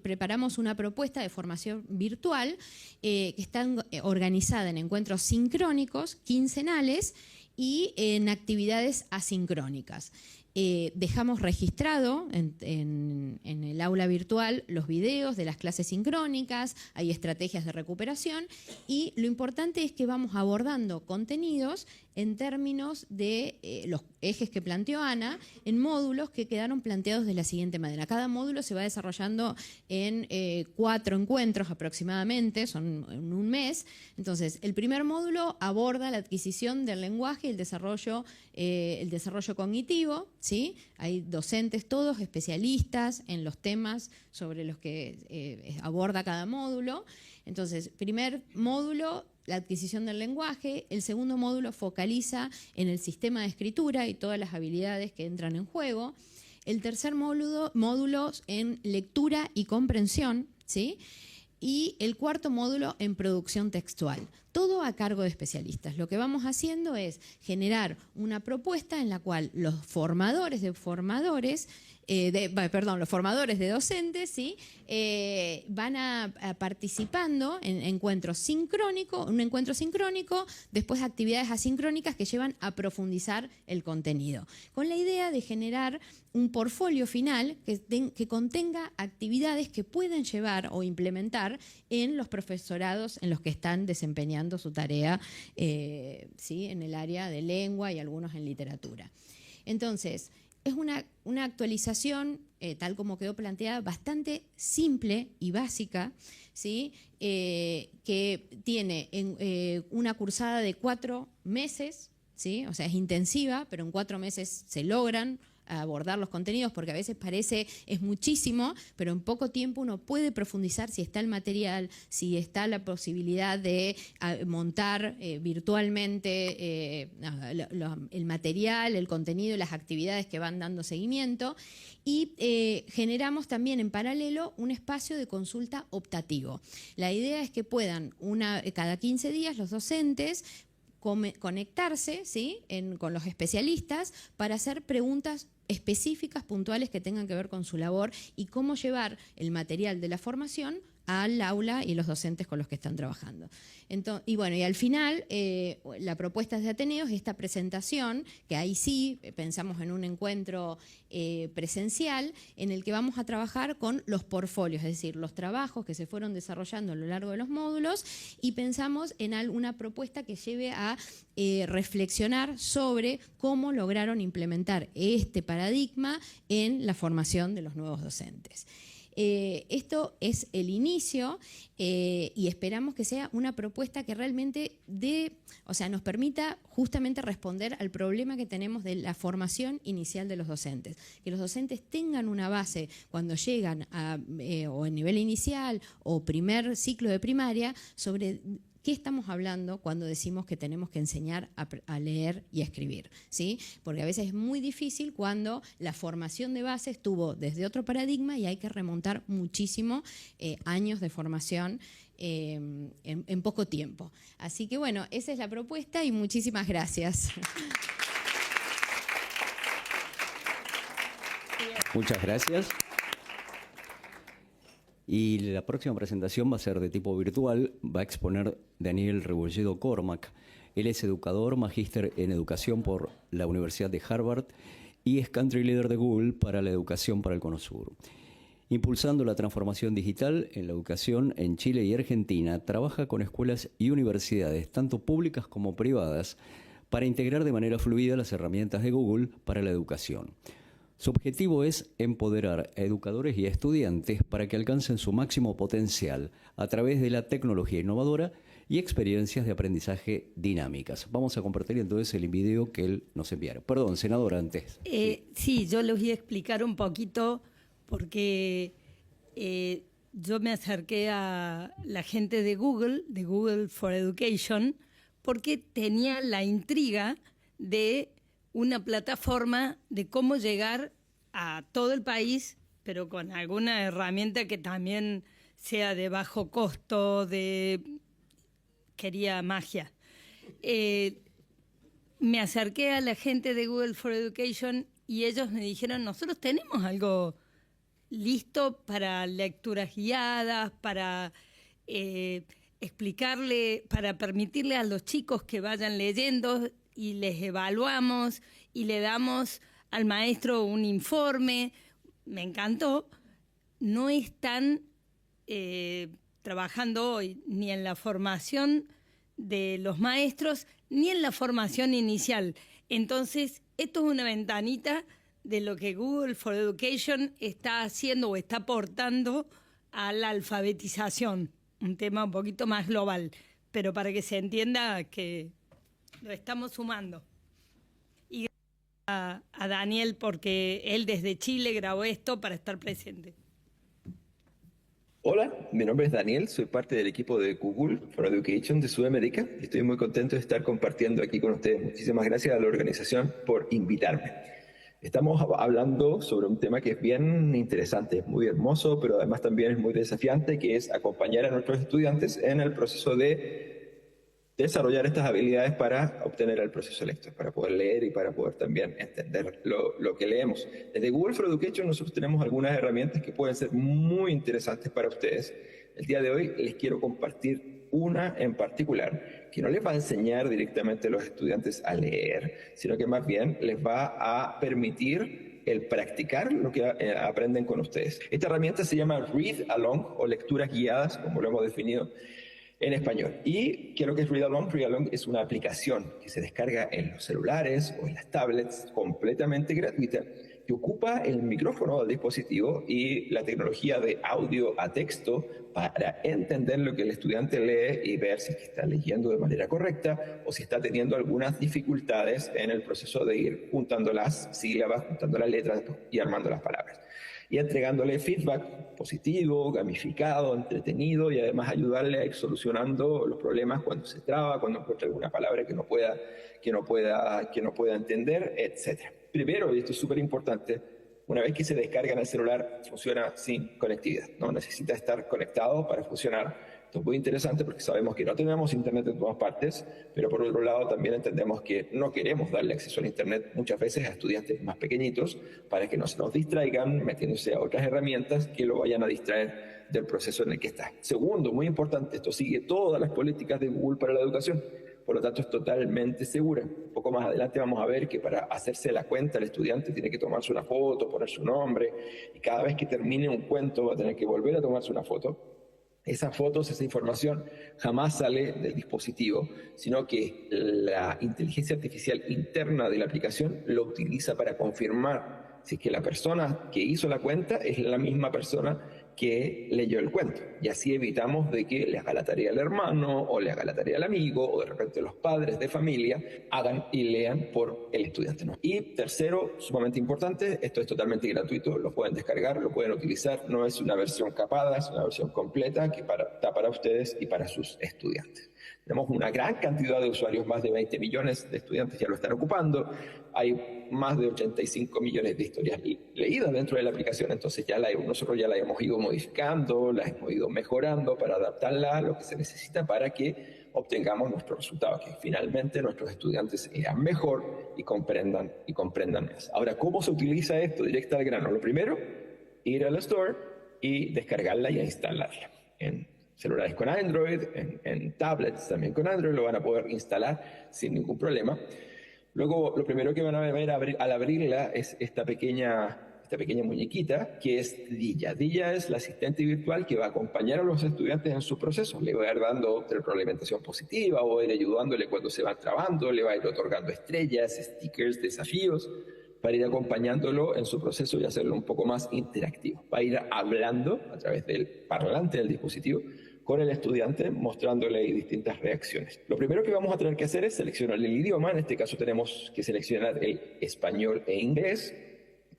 preparamos una propuesta de formación virtual que está organizada en encuentros sincrónicos, quincenales, y en actividades asincrónicas. Dejamos registrado en el aula virtual los videos de las clases sincrónicas, hay estrategias de recuperación, y lo importante es que vamos abordando contenidos en términos de los ejes que planteó Ana, en módulos que quedaron planteados de la siguiente manera. Cada módulo se va desarrollando en 4 encuentros aproximadamente, son en un mes. Entonces, el primer módulo aborda la adquisición del lenguaje y el desarrollo cognitivo, ¿sí? Hay docentes todos, especialistas en los temas sobre los que aborda cada módulo. Entonces, primer módulo, la adquisición del lenguaje. El segundo módulo focaliza en el sistema de escritura y todas las habilidades que entran en juego. El tercer módulo en lectura y comprensión, ¿sí? Y el cuarto módulo en producción textual. Todo a cargo de especialistas. Lo que vamos haciendo es generar una propuesta en la cual los formadores de docentes, ¿sí?, van a participando en un encuentro sincrónico, después actividades asincrónicas que llevan a profundizar el contenido, con la idea de generar un portfolio final que contenga actividades que pueden llevar o implementar en los profesorados en los que están desempeñando su tarea, ¿sí?, en el área de lengua y algunos en literatura. Entonces, es una actualización, tal como quedó planteada, bastante simple y básica, ¿sí?, que tiene una cursada de 4 meses, ¿sí?, o sea, es intensiva, pero en 4 meses se logran abordar los contenidos, porque a veces es muchísimo, pero en poco tiempo uno puede profundizar si está el material, si está la posibilidad de montar virtualmente el material, el contenido y las actividades que van dando seguimiento. Y generamos también en paralelo un espacio de consulta optativo. La idea es que puedan cada 15 días los docentes conectarse, ¿sí?, con los especialistas para hacer preguntas específicas, puntuales, que tengan que ver con su labor y cómo llevar el material de la formación al aula y los docentes con los que están trabajando. Entonces, y al final, la propuesta de Ateneos, esta presentación, que ahí sí pensamos en un encuentro presencial, en el que vamos a trabajar con los portfolios, es decir, los trabajos que se fueron desarrollando a lo largo de los módulos, y pensamos en alguna propuesta que lleve a reflexionar sobre cómo lograron implementar este paradigma en la formación de los nuevos docentes. Esto es el inicio y esperamos que sea una propuesta que realmente nos permita justamente responder al problema que tenemos de la formación inicial de los docentes. Que los docentes tengan una base cuando llegan o en nivel inicial o primer ciclo de primaria sobre ¿qué estamos hablando cuando decimos que tenemos que enseñar a leer y a escribir? ¿Sí? Porque a veces es muy difícil cuando la formación de base estuvo desde otro paradigma y hay que remontar muchísimo años de formación en poco tiempo. Así que bueno, esa es la propuesta y muchísimas gracias. Muchas gracias. Y la próxima presentación va a ser de tipo virtual, va a exponer Daniel Rebolledo Cormac. Él es educador, magíster en educación por la Universidad de Harvard y es Country Leader de Google para la educación para el Cono Sur. Impulsando la transformación digital en la educación en Chile y Argentina, trabaja con escuelas y universidades, tanto públicas como privadas, para integrar de manera fluida las herramientas de Google para la educación. Su objetivo es empoderar a educadores y a estudiantes para que alcancen su máximo potencial a través de la tecnología innovadora y experiencias de aprendizaje dinámicas. Vamos a compartir entonces el video que él nos enviara. Perdón, senadora, antes. Sí, yo les voy a explicar un poquito porque yo me acerqué a la gente de Google for Education, porque tenía la intriga de una plataforma de cómo llegar a todo el país, pero con alguna herramienta que también sea de bajo costo, quería magia. Me acerqué a la gente de Google for Education y ellos me dijeron, nosotros tenemos algo listo para lecturas guiadas, para explicarle, para permitirle a los chicos que vayan leyendo y les evaluamos y le damos al maestro un informe. Me encantó. No están trabajando hoy ni en la formación de los maestros ni en la formación inicial. Entonces, esto es una ventanita de lo que Google for Education está haciendo o está aportando a la alfabetización, un tema un poquito más global, pero para que se entienda que lo estamos sumando. Y gracias a Daniel, porque él desde Chile grabó esto para estar presente. Hola, mi nombre es Daniel, soy parte del equipo de Google for Education de Sudamérica y estoy muy contento de estar compartiendo aquí con ustedes. Muchísimas gracias a la organización por invitarme. Estamos hablando sobre un tema que es bien interesante, es muy hermoso, pero además también es muy desafiante, que es acompañar a nuestros estudiantes en el proceso de desarrollar estas habilidades para obtener el proceso lector, para poder leer y para poder también entender lo que leemos. Desde Google for Education nosotros tenemos algunas herramientas que pueden ser muy interesantes para ustedes. El día de hoy les quiero compartir una en particular que no les va a enseñar directamente a los estudiantes a leer, sino que más bien les va a permitir el practicar lo que aprenden con ustedes. Esta herramienta se llama Read Along o lecturas guiadas, como lo hemos definido en español. ¿Y qué es lo que es Read Along? Read Along es una aplicación que se descarga en los celulares o en las tablets, completamente gratuita, que ocupa el micrófono del dispositivo y la tecnología de audio a texto para entender lo que el estudiante lee y ver si está leyendo de manera correcta o si está teniendo algunas dificultades en el proceso de ir juntando las sílabas, juntando las letras y armando las palabras. Y entregándole feedback positivo, gamificado, entretenido y además ayudarle a ir solucionando los problemas cuando se traba, cuando encuentra alguna palabra que no pueda entender, etc. Primero, y esto es súper importante, una vez que se descarga en el celular, funciona sin conectividad. No necesita estar conectado para funcionar. Esto es muy interesante porque sabemos que no tenemos internet en todas partes, pero por otro lado también entendemos que no queremos darle acceso al internet muchas veces a estudiantes más pequeñitos para que no se nos distraigan metiéndose a otras herramientas que lo vayan a distraer del proceso en el que está. Segundo, muy importante, esto sigue todas las políticas de Google para la educación. Por lo tanto, es totalmente segura. Un poco más adelante vamos a ver que para hacerse la cuenta el estudiante tiene que tomarse una foto, poner su nombre, y cada vez que termine un cuento va a tener que volver a tomarse una foto. Esas fotos, esa información jamás sale del dispositivo, sino que la inteligencia artificial interna de la aplicación lo utiliza para confirmar si es que la persona que hizo la cuenta es la misma persona que leyó el cuento. Y así evitamos de que le haga la tarea al hermano o le haga la tarea al amigo o de repente los padres de familia hagan y lean por el estudiante, ¿no? Y tercero, sumamente importante, esto es totalmente gratuito, lo pueden descargar, lo pueden utilizar, no es una versión capada, es una versión completa que está para ustedes y para sus estudiantes. Tenemos una gran cantidad de usuarios, más de 20 millones de estudiantes ya lo están ocupando. Hay más de 85 millones de historias leídas dentro de la aplicación, entonces nosotros ya la hemos ido modificando, la hemos ido mejorando para adaptarla a lo que se necesita para que obtengamos nuestros resultados, que finalmente nuestros estudiantes lean mejor y comprendan más. Ahora, ¿cómo se utiliza esto directo al grano? Lo primero, ir al store y descargarla y instalarla. En celulares con Android, en tablets también con Android, lo van a poder instalar sin ningún problema. Luego, lo primero que van a ver al abrirla es esta pequeña esta pequeña muñequita, que es Dilla. Dilla es la asistente virtual que va a acompañar a los estudiantes en su proceso. Le va a ir dando retroalimentación positiva, o va a ir ayudándole cuando se van trabando, le va a ir otorgando estrellas, stickers, desafíos, para ir acompañándolo en su proceso y hacerlo un poco más interactivo. Va a ir hablando a través del parlante del dispositivo con el estudiante, mostrándole distintas reacciones. Lo primero que vamos a tener que hacer es seleccionar el idioma. En este caso tenemos que seleccionar el español e inglés.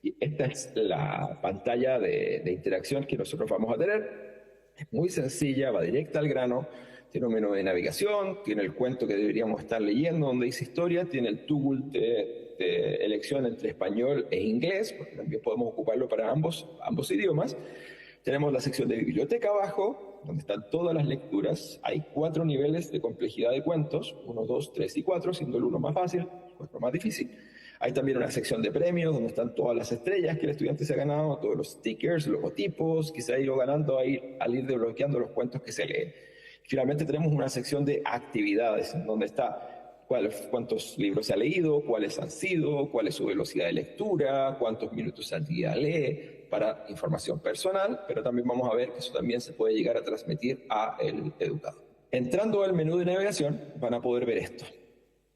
Y esta es la pantalla de interacción que nosotros vamos a tener. Es muy sencilla, va directa al grano. Tiene un menú de navegación, tiene el cuento que deberíamos estar leyendo, donde dice historia, tiene el toggle de elección entre español e inglés, porque también podemos ocuparlo para ambos idiomas. Tenemos la sección de biblioteca abajo, donde están todas las lecturas. Hay 4 niveles de complejidad de cuentos, 1, 2, 3 y 4, siendo el 1 más fácil, el 4 más difícil. Hay también una sección de premios, donde están todas las estrellas que el estudiante se ha ganado, todos los stickers, logotipos que se ha ido ganando al ir desbloqueando los cuentos que se leen. Finalmente tenemos una sección de actividades, donde está cuántos libros se ha leído, cuáles han sido, cuál es su velocidad de lectura, cuántos minutos al día lee, para información personal, pero también vamos a ver que eso también se puede llegar a transmitir al educador. Entrando al menú de navegación, van a poder ver esto.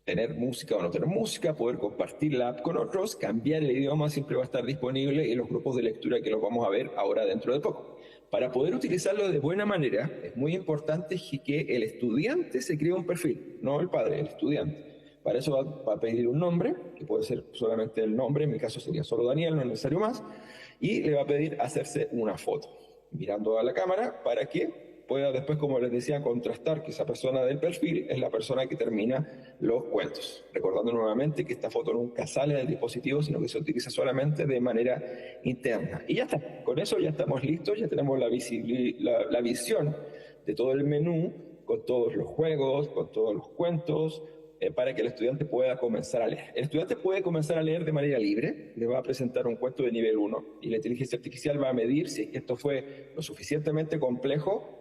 Tener música o no tener música, poder compartir la app con otros, cambiar el idioma siempre va a estar disponible, y los grupos de lectura que los vamos a ver ahora dentro de poco. Para poder utilizarlo de buena manera, es muy importante que el estudiante se cree un perfil, no el padre, el estudiante. Para eso va a pedir un nombre, que puede ser solamente el nombre, en mi caso sería solo Daniel, no es necesario más, y le va a pedir hacerse una foto, mirando a la cámara, para que pueda después, como les decía, contrastar que esa persona del perfil es la persona que termina los cuentos. Recordando nuevamente que esta foto nunca sale del dispositivo, sino que se utiliza solamente de manera interna. Y ya está, con eso ya estamos listos, ya tenemos la visión de todo el menú, con todos los juegos, con todos los cuentos, para que el estudiante pueda comenzar a leer. El estudiante puede comenzar a leer de manera libre, le va a presentar un cuento de nivel 1 y la inteligencia artificial va a medir si esto fue lo suficientemente complejo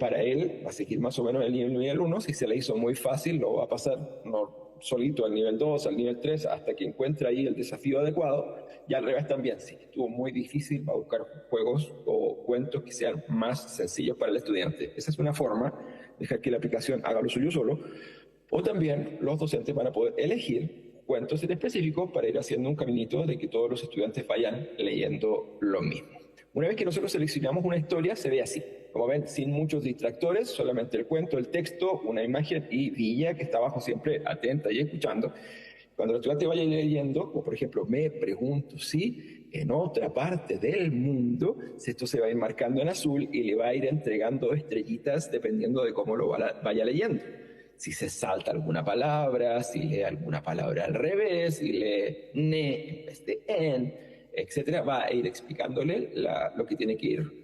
para él, va a seguir más o menos el nivel 1, si se le hizo muy fácil lo va a pasar solito al nivel 2, al nivel 3, hasta que encuentre ahí el desafío adecuado, y al revés también, si estuvo muy difícil va a buscar juegos o cuentos que sean más sencillos para el estudiante. Esa es una forma, dejar que la aplicación haga lo suyo solo. O también los docentes van a poder elegir cuentos en específico para ir haciendo un caminito de que todos los estudiantes vayan leyendo lo mismo. Una vez que nosotros seleccionamos una historia, se ve así. Como ven, sin muchos distractores, solamente el cuento, el texto, una imagen y Dilla, que está abajo siempre atenta y escuchando. Cuando el estudiante vaya leyendo, como por ejemplo, me pregunto si en otra parte del mundo, esto se va a ir marcando en azul y le va a ir entregando estrellitas dependiendo de cómo lo vaya leyendo. Si se salta alguna palabra, si lee alguna palabra al revés, si lee ne en vez de en, etcétera, va a ir explicándole lo que tiene que ir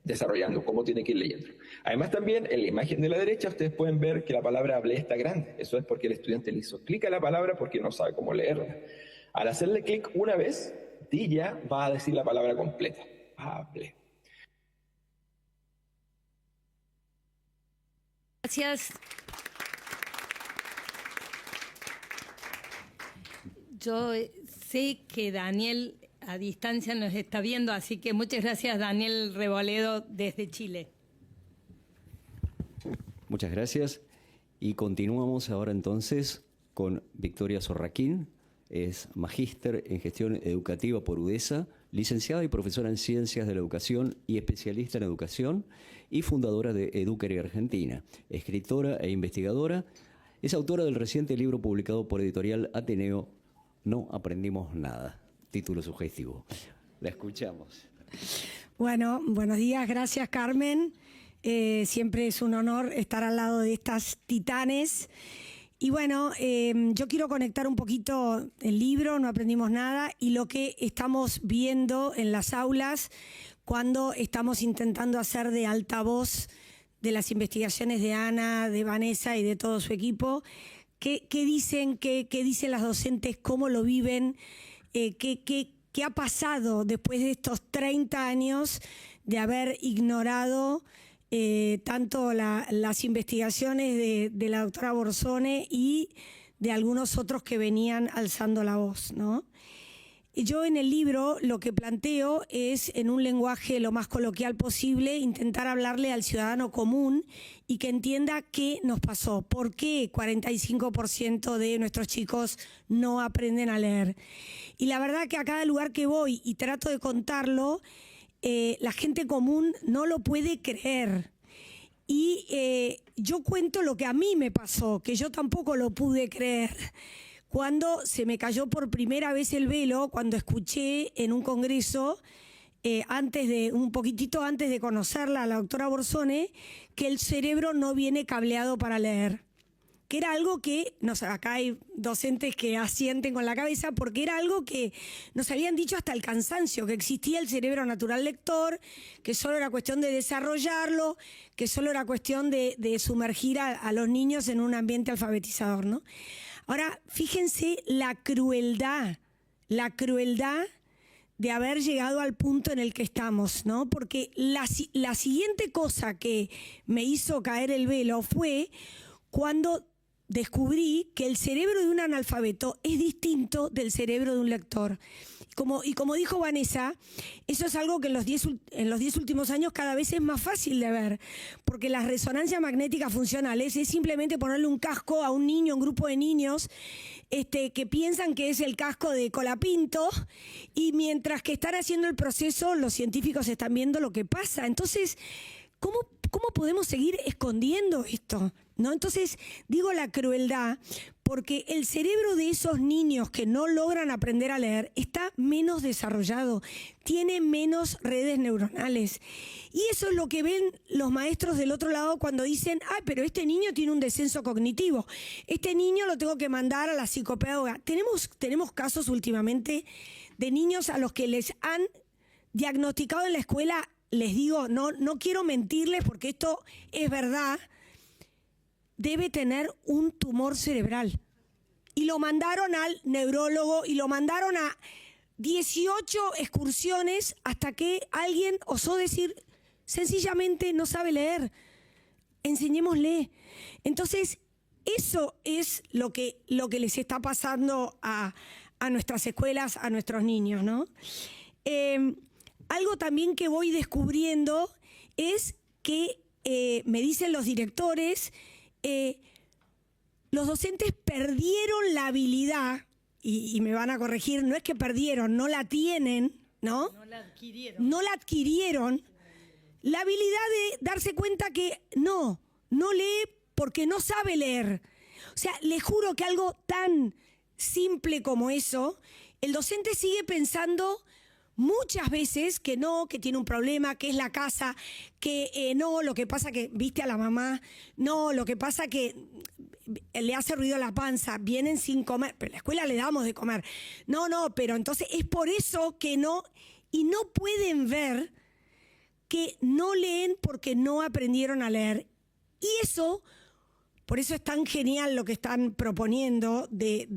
desarrollando, cómo tiene que ir leyendo. Además también en la imagen de la derecha ustedes pueden ver que la palabra hablé está grande. Eso es porque el estudiante le hizo clic a la palabra porque no sabe cómo leerla. Al hacerle clic una vez, Dilla va a decir la palabra completa. Hablé. Gracias. Yo sé que Daniel a distancia nos está viendo, así que muchas gracias, Daniel Reboledo, desde Chile. Muchas gracias. Y continuamos ahora entonces con Victoria Sorraquín. Es magíster en gestión educativa por UDESA, licenciada y profesora en ciencias de la educación y especialista en educación, y fundadora de Educare Argentina, escritora e investigadora. Es autora del reciente libro publicado por Editorial Ateneo, No aprendimos nada, título sugestivo. La escuchamos. Bueno, buenos días, gracias Carmen. Siempre es un honor estar al lado de estas titanes. Y bueno, yo quiero conectar un poquito el libro, No aprendimos nada, y lo que estamos viendo en las aulas cuando estamos intentando hacer de altavoz de las investigaciones de Ana, de Vanessa y de todo su equipo. ¿Qué dicen las docentes? ¿Cómo lo viven? ¿Qué ha pasado después de estos 30 años de haber ignorado tanto las investigaciones de la doctora Borsone y de algunos otros que venían alzando la voz, ¿no? yo en el libro lo que planteo es, en un lenguaje lo más coloquial posible, intentar hablarle al ciudadano común y que entienda qué nos pasó, por qué 45% de nuestros chicos no aprenden a leer. Y la verdad que a cada lugar que voy y trato de contarlo, la gente común no lo puede creer. Y yo cuento lo que a mí me pasó, que yo tampoco lo pude creer. Cuando se me cayó por primera vez el velo, cuando escuché en un congreso, un poquitito antes de conocerla, a la doctora Borsone, que el cerebro no viene cableado para leer. Que era algo que, no sé, acá hay docentes que asienten con la cabeza, porque era algo que nos habían dicho hasta el cansancio, que existía el cerebro natural lector, que solo era cuestión de desarrollarlo, que solo era cuestión de sumergir a los niños en un ambiente alfabetizador, ¿no? Ahora, fíjense la crueldad de haber llegado al punto en el que estamos, ¿no? Porque la siguiente cosa que me hizo caer el velo fue cuando descubrí que el cerebro de un analfabeto es distinto del cerebro de un lector. Y como dijo Vanessa, eso es algo que en los 10 últimos años cada vez es más fácil de ver, porque las resonancias magnéticas funcionales es simplemente ponerle un casco a un niño, un grupo de niños, que piensan que es el casco de Colapinto, y mientras que están haciendo el proceso, los científicos están viendo lo que pasa. Entonces, ¿cómo podemos seguir escondiendo esto? ¿No? Entonces, digo la crueldad porque el cerebro de esos niños que no logran aprender a leer está menos desarrollado, tiene menos redes neuronales. Y eso es lo que ven los maestros del otro lado cuando dicen, pero este niño tiene un descenso cognitivo, este niño lo tengo que mandar a la psicopedagoga. Tenemos casos últimamente de niños a los que les han diagnosticado en la escuela, les digo, no quiero mentirles porque esto es verdad, debe tener un tumor cerebral. Y lo mandaron al neurólogo y lo mandaron a 18 excursiones hasta que alguien osó decir, sencillamente no sabe leer, enseñémosle. Entonces, eso es lo que les está pasando a nuestras escuelas, a nuestros niños, ¿no? Algo también que voy descubriendo es que me dicen los directores, los docentes perdieron la habilidad, y me van a corregir, no es que perdieron, no la tienen, ¿no? No la adquirieron. La habilidad de darse cuenta que no lee porque no sabe leer. O sea, les juro que algo tan simple como eso, el docente sigue pensando muchas veces que no, que tiene un problema, que es la casa, que no, lo que pasa que viste a la mamá, no, lo que pasa que le hace ruido la panza, vienen sin comer, pero en la escuela le damos de comer. No, pero entonces es por eso que no, y no pueden ver que no leen porque no aprendieron a leer. Y eso, por eso es tan genial lo que están proponiendo de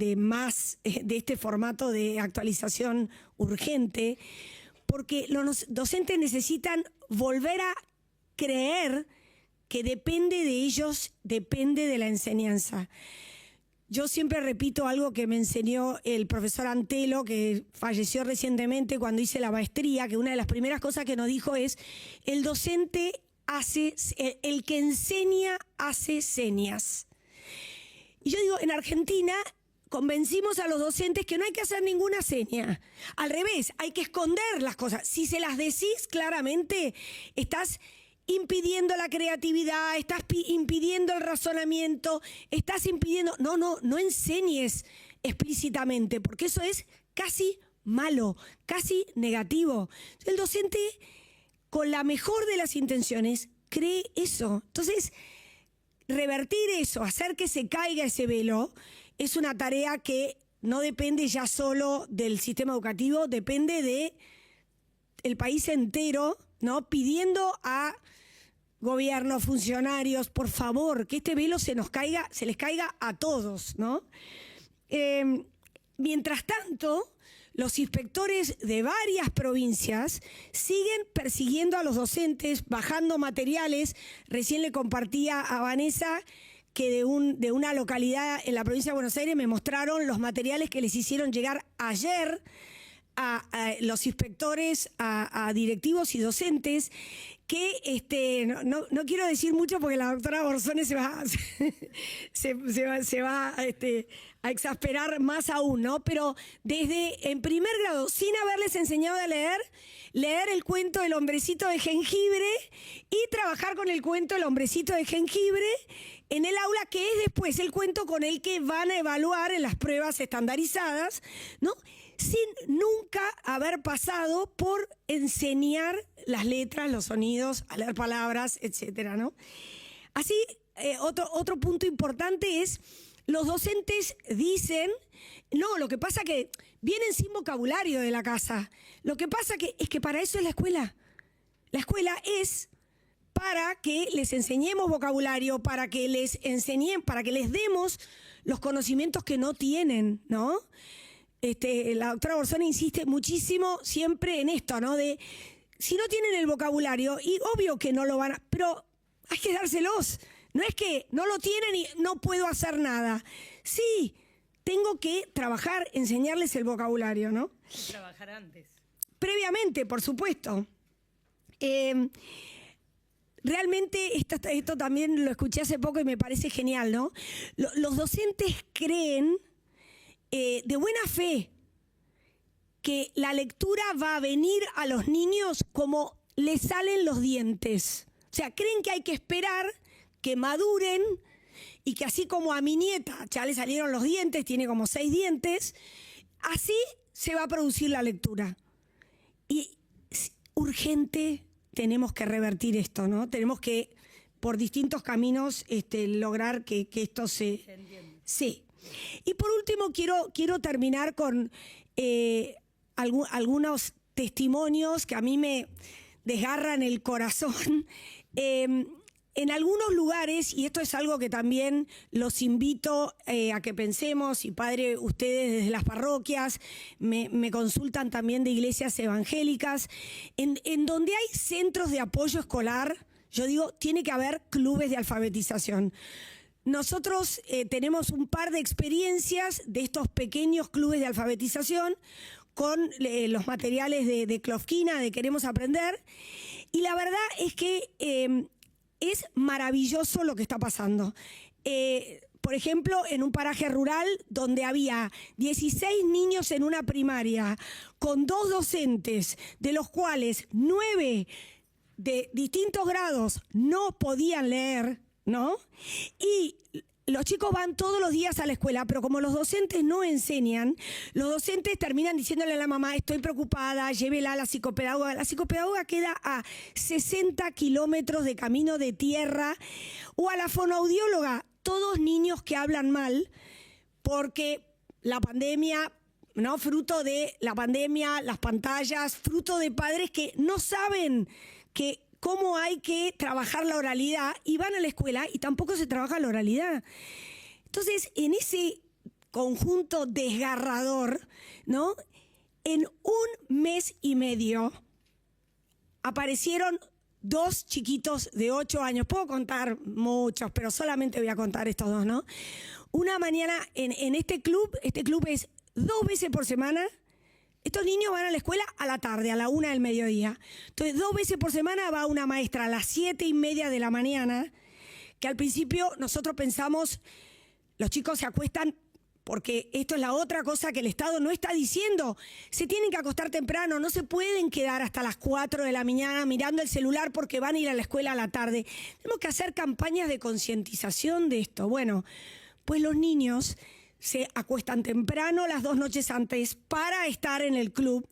este formato de actualización urgente, porque los docentes necesitan volver a creer que depende de ellos, depende de la enseñanza. Yo siempre repito algo que me enseñó el profesor Antelo, que falleció recientemente cuando hice la maestría, que una de las primeras cosas que nos dijo es, el docente el que enseña hace señas. Y yo digo, en Argentina convencimos a los docentes que no hay que hacer ninguna seña. Al revés, hay que esconder las cosas. Si se las decís claramente, estás impidiendo la creatividad, estás impidiendo el razonamiento, estás impidiendo... No enseñes explícitamente, porque eso es casi malo, casi negativo. El docente, con la mejor de las intenciones, cree eso. Entonces, revertir eso, hacer que se caiga ese velo, es una tarea que no depende ya solo del sistema educativo, depende del país entero, ¿no? Pidiendo a gobiernos, funcionarios, por favor, que este velo se les caiga a todos, ¿no? Mientras tanto, los inspectores de varias provincias siguen persiguiendo a los docentes, bajando materiales. Recién le compartía a Vanessa que de una localidad en la provincia de Buenos Aires me mostraron los materiales que les hicieron llegar ayer a los inspectores, a directivos y docentes que no quiero decir mucho porque la doctora Borsone se va a exasperar más aún, ¿no? Pero desde en primer grado, sin haberles enseñado a leer el cuento del hombrecito de jengibre y trabajar con el cuento del hombrecito de jengibre en el aula, que es después el cuento con el que van a evaluar en las pruebas estandarizadas, ¿no? Sin nunca haber pasado por enseñar las letras, los sonidos, a leer palabras, etcétera, ¿no? Así, otro punto importante es, los docentes dicen, no, lo que pasa que vienen sin vocabulario de la casa. Lo que pasa es que para eso es la escuela. La escuela es para que les enseñemos vocabulario, para que les demos los conocimientos que no tienen, ¿no? La doctora Borsone insiste muchísimo siempre en esto, ¿no? De si no tienen el vocabulario, y obvio que no lo van a, pero hay que dárselos. No es que no lo tienen y no puedo hacer nada. Sí, tengo que trabajar, enseñarles el vocabulario, ¿no? Trabajar antes. Previamente, por supuesto. Realmente esto también lo escuché hace poco y me parece genial, ¿no? Los docentes creen de buena fe que la lectura va a venir a los niños como les salen los dientes. O sea, creen que hay que esperar que maduren y que así como a mi nieta ya le salieron los dientes, tiene como 6 dientes, así se va a producir la lectura. Y es urgente, tenemos que revertir esto, ¿no? Tenemos que, por distintos caminos, lograr que esto se entienda. Sí. Y por último, quiero terminar con algunos testimonios que a mí me desgarran el corazón. En algunos lugares, y esto es algo que también los invito a que pensemos, y padre, ustedes desde las parroquias me consultan también de iglesias evangélicas, en donde hay centros de apoyo escolar, yo digo, tiene que haber clubes de alfabetización. Nosotros tenemos un par de experiencias de estos pequeños clubes de alfabetización con los materiales de Klofkina, de Queremos Aprender, y la verdad es que es maravilloso lo que está pasando. Por ejemplo, en un paraje rural donde había 16 niños en una primaria con 2 docentes, de los cuales 9 de distintos grados no podían leer, ¿no? Y los chicos van todos los días a la escuela, pero como los docentes no enseñan, los docentes terminan diciéndole a la mamá, estoy preocupada, llévela a la psicopedagoga. La psicopedagoga queda a 60 kilómetros de camino de tierra, o a la fonoaudióloga, todos niños que hablan mal, porque la pandemia, ¿no? Fruto de la pandemia, las pantallas, fruto de padres que no saben cómo hay que trabajar la oralidad, y van a la escuela y tampoco se trabaja la oralidad. Entonces, en ese conjunto desgarrador, ¿no? En un mes y medio aparecieron 2 chiquitos de 8 años. Puedo contar muchos, pero solamente voy a contar estos 2, ¿no? Una mañana en este club es 2 veces por semana. Estos niños van a la escuela a la tarde, a la 1 del mediodía. Entonces, 2 veces por semana va una maestra a las 7:30 de la mañana, que al principio nosotros pensamos, los chicos se acuestan, porque esto es la otra cosa que el Estado no está diciendo. Se tienen que acostar temprano, no se pueden quedar hasta las 4 de la mañana mirando el celular porque van a ir a la escuela a la tarde. Tenemos que hacer campañas de concientización de esto. Bueno, pues los niños se acuestan temprano las 2 noches antes para estar en el club.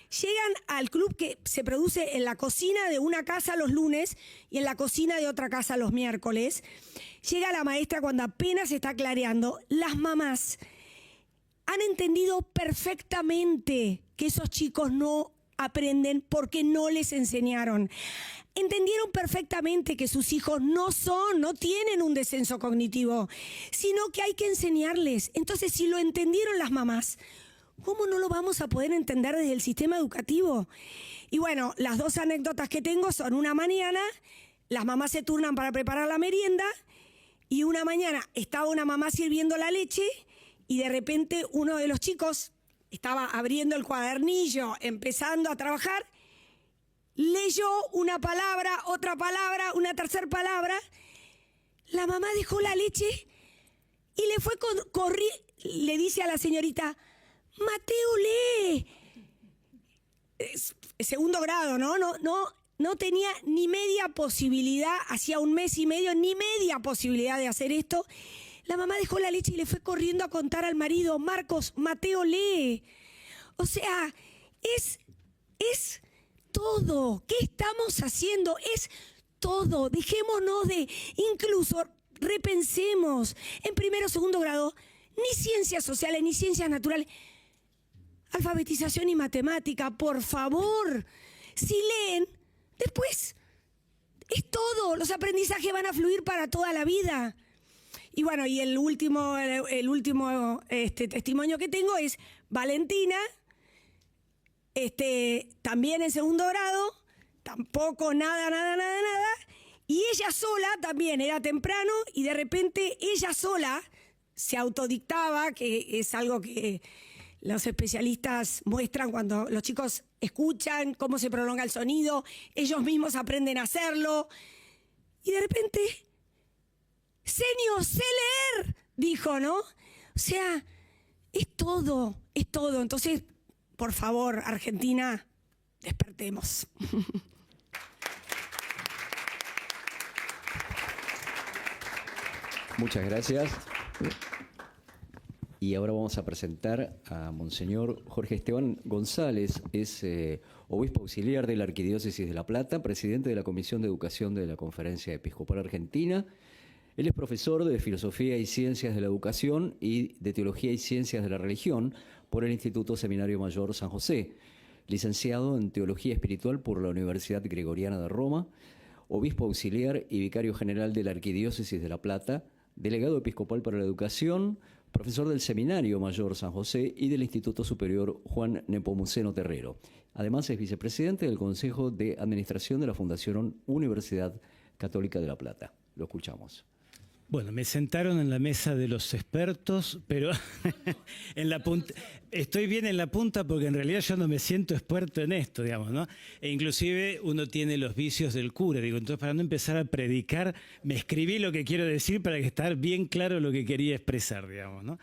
Llegan al club que se produce en la cocina de una casa los lunes y en la cocina de otra casa los miércoles. Llega la maestra cuando apenas está clareando. Las mamás han entendido perfectamente que esos chicos no aprenden porque no les enseñaron. Entendieron perfectamente que sus hijos no tienen un descenso cognitivo, sino que hay que enseñarles. Entonces, si lo entendieron las mamás, ¿cómo no lo vamos a poder entender desde el sistema educativo? Y bueno, las 2 anécdotas que tengo son: una mañana, las mamás se turnan para preparar la merienda, y una mañana estaba una mamá sirviendo la leche y de repente uno de los chicos, estaba abriendo el cuadernillo, empezando a trabajar, leyó una palabra, otra palabra, una tercera palabra. La mamá dejó la leche y le fue le dice a la señorita, Mateo, lee. Segundo grado, no tenía ni media posibilidad, hacía 1 mes y medio, ni media posibilidad de hacer esto. La mamá dejó la leche y le fue corriendo a contar al marido, Marcos, Mateo lee. O sea, es todo. ¿Qué estamos haciendo? Es todo. Dejémonos incluso repensemos en primero o segundo grado, ni ciencias sociales, ni ciencias naturales. Alfabetización y matemática, por favor. Si leen, después es todo. Los aprendizajes van a fluir para toda la vida. Y bueno, y el último testimonio que tengo es Valentina, también en segundo grado, tampoco nada. Y ella sola también, era temprano, y de repente ella sola se autodictaba, que es algo que los especialistas muestran cuando los chicos escuchan cómo se prolonga el sonido, ellos mismos aprenden a hacerlo. Y de repente, señor, sé leer, dijo, ¿no? O sea, es todo. Entonces, por favor, Argentina, despertemos. Muchas gracias. Y ahora vamos a presentar a Monseñor Jorge Esteban González, es obispo auxiliar de la Arquidiócesis de La Plata, presidente de la Comisión de Educación de la Conferencia Episcopal Argentina. Él es profesor de Filosofía y Ciencias de la Educación y de Teología y Ciencias de la Religión por el Instituto Seminario Mayor San José, licenciado en Teología Espiritual por la Universidad Gregoriana de Roma, obispo auxiliar y vicario general de la Arquidiócesis de La Plata, delegado episcopal para la educación, profesor del Seminario Mayor San José y del Instituto Superior Juan Nepomuceno Terrero. Además es vicepresidente del Consejo de Administración de la Fundación Universidad Católica de La Plata. Lo escuchamos. Bueno, me sentaron en la mesa de los expertos, pero en la punta, estoy bien en la punta porque en realidad yo no me siento experto en esto, digamos, ¿no? E inclusive uno tiene los vicios del cura, digo, entonces para no empezar a predicar, me escribí lo que quiero decir para que estar bien claro lo que quería expresar, digamos, ¿no?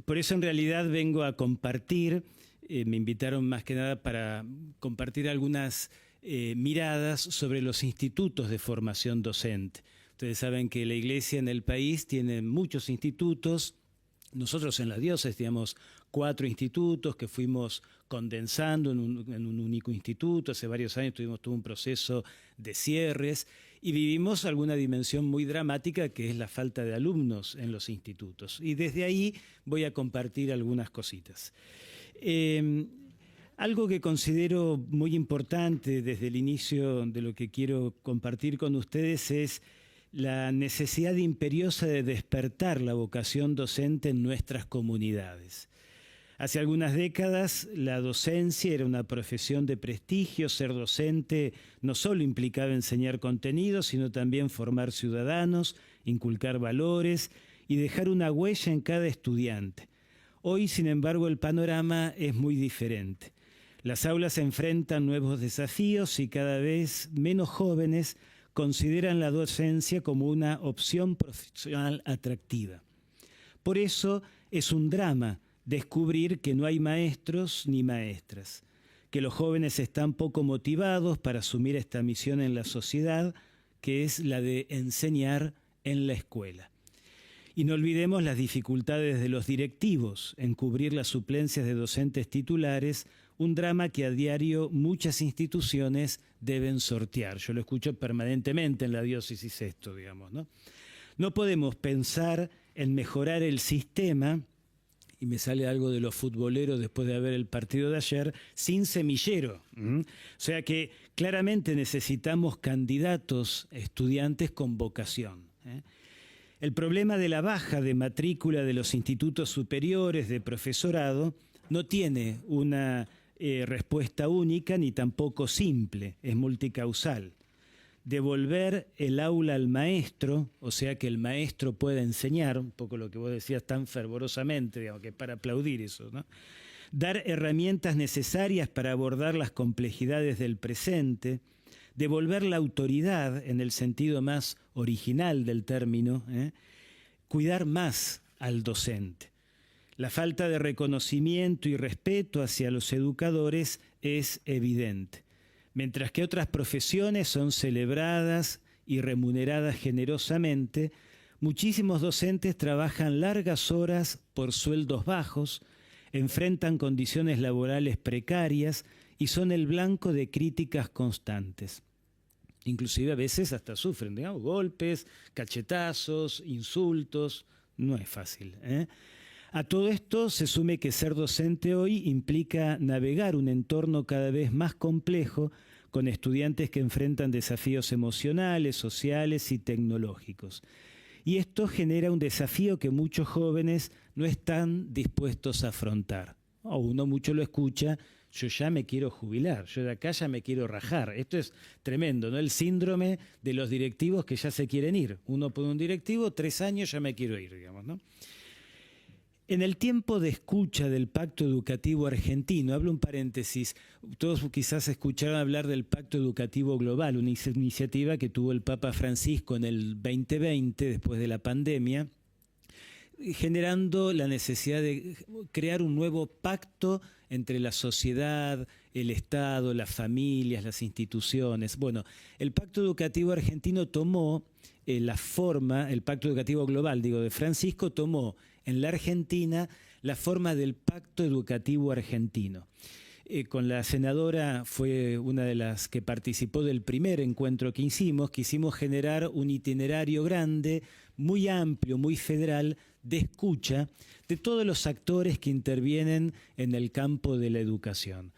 Por eso en realidad vengo a compartir, me invitaron más que nada para compartir algunas miradas sobre los institutos de formación docente. Ustedes saben que la Iglesia en el país tiene muchos institutos. Nosotros en la diócesis tenemos 4 institutos que fuimos condensando en un único instituto. Hace varios años tuvimos todo un proceso de cierres y vivimos alguna dimensión muy dramática que es la falta de alumnos en los institutos. Y desde ahí voy a compartir algunas cositas. Algo que considero muy importante desde el inicio de lo que quiero compartir con ustedes es la necesidad imperiosa de despertar la vocación docente en nuestras comunidades. Hace algunas décadas la docencia era una profesión de prestigio. Ser docente no solo implicaba enseñar contenidos, sino también formar ciudadanos, inculcar valores y dejar una huella en cada estudiante. Hoy, sin embargo, el panorama es muy diferente. Las aulas enfrentan nuevos desafíos y cada vez menos jóvenes consideran la docencia como una opción profesional atractiva. Por eso es un drama descubrir que no hay maestros ni maestras, que los jóvenes están poco motivados para asumir esta misión en la sociedad, que es la de enseñar en la escuela. Y no olvidemos las dificultades de los directivos en cubrir las suplencias de docentes titulares, un drama que a diario muchas instituciones deben sortear. Yo lo escucho permanentemente en la diócesis esto, digamos, ¿no? No podemos pensar en mejorar el sistema, y me sale algo de los futboleros después de ver el partido de ayer, sin semillero. O sea que claramente necesitamos candidatos, estudiantes con vocación. El problema de la baja de matrícula de los institutos superiores de profesorado no tiene una respuesta única ni tampoco simple, es multicausal. devolver el aula al maestro, o sea, que el maestro pueda enseñar, un poco lo que vos decías tan fervorosamente, digamos, que es para aplaudir eso, ¿no? Dar herramientas necesarias para abordar las complejidades del presente, devolver la autoridad en el sentido más original del término, cuidar más al docente. La falta de reconocimiento y respeto hacia los educadores es evidente. Mientras que otras profesiones son celebradas y remuneradas generosamente, muchísimos docentes trabajan largas horas por sueldos bajos, enfrentan condiciones laborales precarias y son el blanco de críticas constantes. Inclusive a veces hasta sufren, digamos, golpes, cachetazos, insultos. No es fácil, ¿eh? A todo esto se sume que ser docente hoy implica navegar un entorno cada vez más complejo con estudiantes que enfrentan desafíos emocionales, sociales y tecnológicos. Y esto genera un desafío que muchos jóvenes no están dispuestos a afrontar. O uno mucho lo escucha: yo ya me quiero jubilar, yo de acá ya me quiero rajar. Esto es tremendo, ¿no? El síndrome de los directivos que ya se quieren ir. Uno pone un directivo, 3 años ya me quiero ir, digamos, ¿no? En el tiempo de escucha del Pacto Educativo Argentino, hablo un paréntesis, todos quizás escucharon hablar del Pacto Educativo Global, una iniciativa que tuvo el Papa Francisco en el 2020, después de la pandemia, generando la necesidad de crear un nuevo pacto entre la sociedad, el Estado, las familias, las instituciones. Bueno, el Pacto Educativo Argentino tomó la forma, el Pacto Educativo Global, digo, de Francisco, tomó en la Argentina la forma del Pacto Educativo Argentino. Con la senadora fue una de las que participó del primer encuentro que hicimos. Quisimos generar un itinerario grande, muy amplio, muy federal, de escucha de todos los actores que intervienen en el campo de la educación.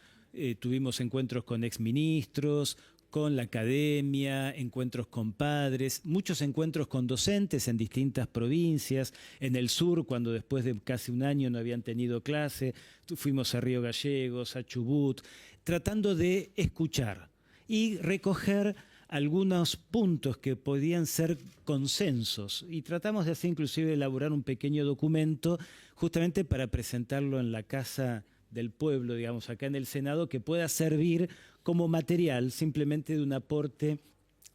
Tuvimos encuentros con exministros, con la academia, encuentros con padres, muchos encuentros con docentes en distintas provincias, en el sur, cuando después de casi un año no habían tenido clase, fuimos a Río Gallegos, a Chubut, tratando de escuchar y recoger algunos puntos que podían ser consensos, y tratamos de hacer inclusive elaborar un pequeño documento justamente para presentarlo en la Casa del Pueblo, digamos, acá en el Senado, que pueda servir como material simplemente de un aporte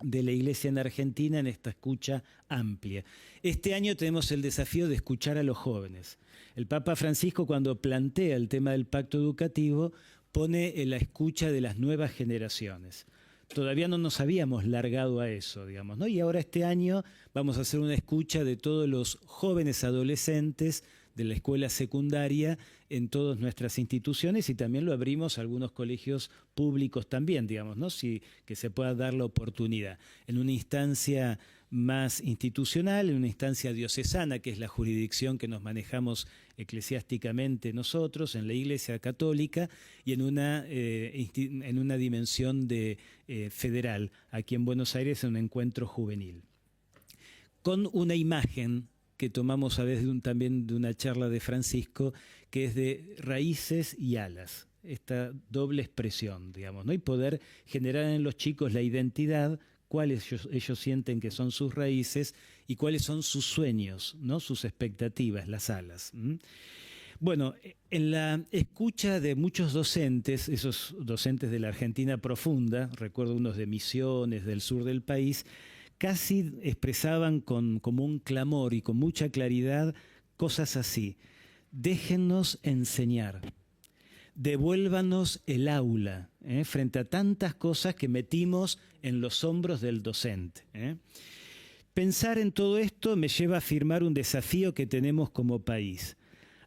de la Iglesia en Argentina en esta escucha amplia. Este año tenemos el desafío de escuchar a los jóvenes. El Papa Francisco, cuando plantea el tema del pacto educativo, pone en la escucha de las nuevas generaciones. Todavía no nos habíamos largado a eso, digamos, ¿no? Y ahora este año vamos a hacer una escucha de todos los jóvenes adolescentes de la escuela secundaria en todas nuestras instituciones, y también lo abrimos a algunos colegios públicos también, digamos, ¿no? Sí, que se pueda dar la oportunidad en una instancia más institucional, en una instancia diocesana, que es la jurisdicción que nos manejamos eclesiásticamente nosotros, en la Iglesia Católica, y en una dimensión federal, aquí en Buenos Aires, en un encuentro juvenil. Con una imagen que tomamos a veces también de una charla de Francisco, que es de raíces y alas, esta doble expresión, digamos, ¿no? Y poder generar en los chicos la identidad, cuáles ellos sienten que son sus raíces y cuáles son sus sueños, ¿no? Sus expectativas, las alas. Bueno, en la escucha de muchos docentes, esos docentes de la Argentina profunda, recuerdo unos de Misiones, del sur del país, casi expresaban como un clamor y con mucha claridad cosas así: déjennos enseñar, devuélvanos el aula, frente a tantas cosas que metimos en los hombros del docente. Pensar en todo esto me lleva a afirmar un desafío que tenemos como país.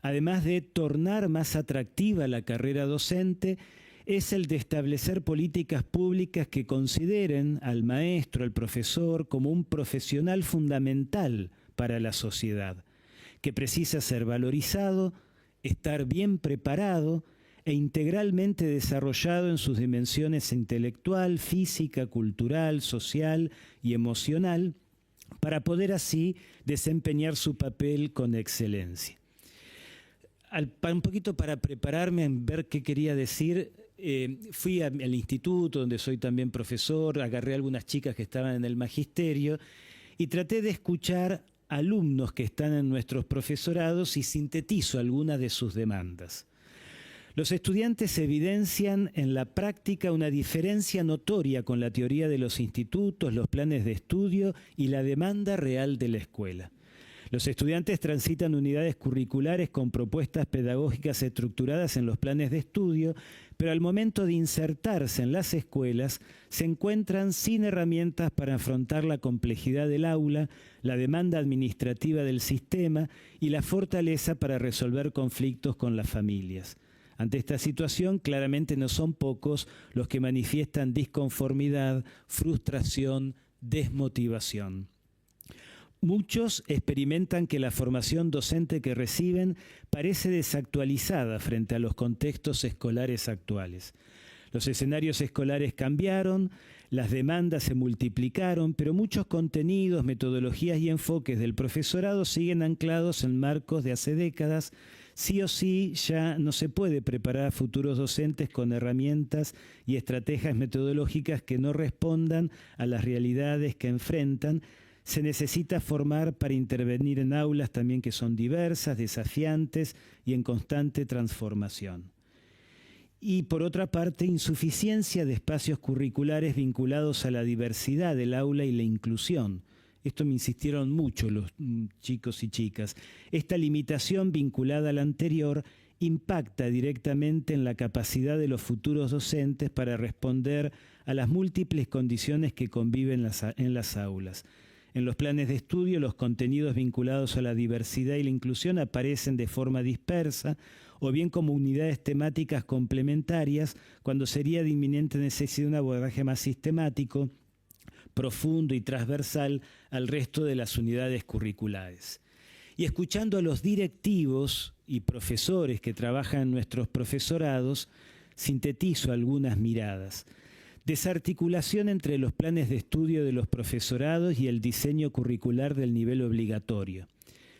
Además de tornar más atractiva la carrera docente, es el de establecer políticas públicas que consideren al maestro, al profesor, como un profesional fundamental para la sociedad, que precisa ser valorizado, estar bien preparado e integralmente desarrollado en sus dimensiones intelectual, física, cultural, social y emocional, para poder así desempeñar su papel con excelencia. Un poquito para prepararme en ver qué quería decir, fui al instituto, donde soy también profesor, agarré a algunas chicas que estaban en el magisterio y traté de escuchar alumnos que están en nuestros profesorados y sintetizo algunas de sus demandas. Los estudiantes evidencian en la práctica una diferencia notoria con la teoría de los institutos, los planes de estudio y la demanda real de la escuela. Los estudiantes transitan unidades curriculares con propuestas pedagógicas estructuradas en los planes de estudio, pero al momento de insertarse en las escuelas se encuentran sin herramientas para afrontar la complejidad del aula, la demanda administrativa del sistema y la fortaleza para resolver conflictos con las familias. Ante esta situación, claramente no son pocos los que manifiestan disconformidad, frustración, desmotivación. Muchos experimentan que la formación docente que reciben parece desactualizada frente a los contextos escolares actuales. Los escenarios escolares cambiaron, las demandas se multiplicaron, pero muchos contenidos, metodologías y enfoques del profesorado siguen anclados en marcos de hace décadas. Sí o sí ya no se puede preparar a futuros docentes con herramientas y estrategias metodológicas que no respondan a las realidades que enfrentan. Se necesita formar para intervenir en aulas también que son diversas, desafiantes y en constante transformación. Y por otra parte, insuficiencia de espacios curriculares vinculados a la diversidad del aula y la inclusión. Esto me insistieron mucho los chicos y chicas. Esta limitación vinculada a la anterior impacta directamente en la capacidad de los futuros docentes para responder a las múltiples condiciones que conviven en las aulas. En los planes de estudio, los contenidos vinculados a la diversidad y la inclusión aparecen de forma dispersa o bien como unidades temáticas complementarias, cuando sería de inminente necesidad un abordaje más sistemático, profundo y transversal al resto de las unidades curriculares. Y escuchando a los directivos y profesores que trabajan en nuestros profesorados, sintetizo algunas miradas. Desarticulación entre los planes de estudio de los profesorados y el diseño curricular del nivel obligatorio.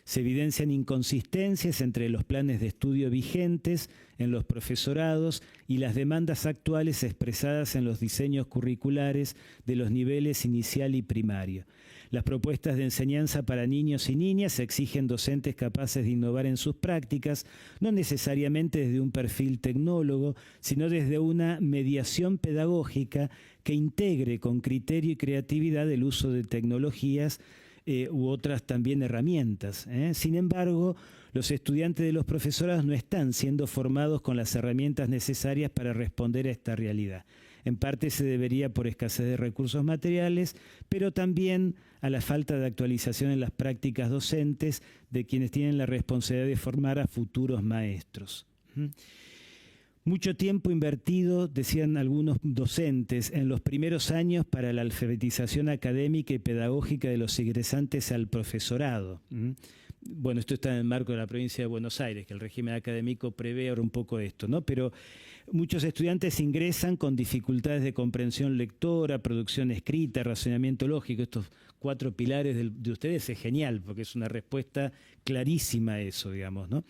Se evidencian inconsistencias entre los planes de estudio vigentes en los profesorados y las demandas actuales expresadas en los diseños curriculares de los niveles inicial y primario. Las propuestas de enseñanza para niños y niñas exigen docentes capaces de innovar en sus prácticas, no necesariamente desde un perfil tecnólogo, sino desde una mediación pedagógica que integre con criterio y creatividad el uso de tecnologías u otras también herramientas. Sin embargo, los estudiantes de los profesorados no están siendo formados con las herramientas necesarias para responder a esta realidad. En parte se debería por escasez de recursos materiales, pero también a la falta de actualización en las prácticas docentes de quienes tienen la responsabilidad de formar a futuros maestros. Mucho tiempo invertido, decían algunos docentes, en los primeros años para la alfabetización académica y pedagógica de los ingresantes al profesorado. Bueno, esto está en el marco de la provincia de Buenos Aires, que el régimen académico prevé ahora un poco esto, ¿no? Pero muchos estudiantes ingresan con dificultades de comprensión lectora, producción escrita, razonamiento lógico. Estos 4 pilares de ustedes es genial, porque es una respuesta clarísima a eso, digamos, ¿no?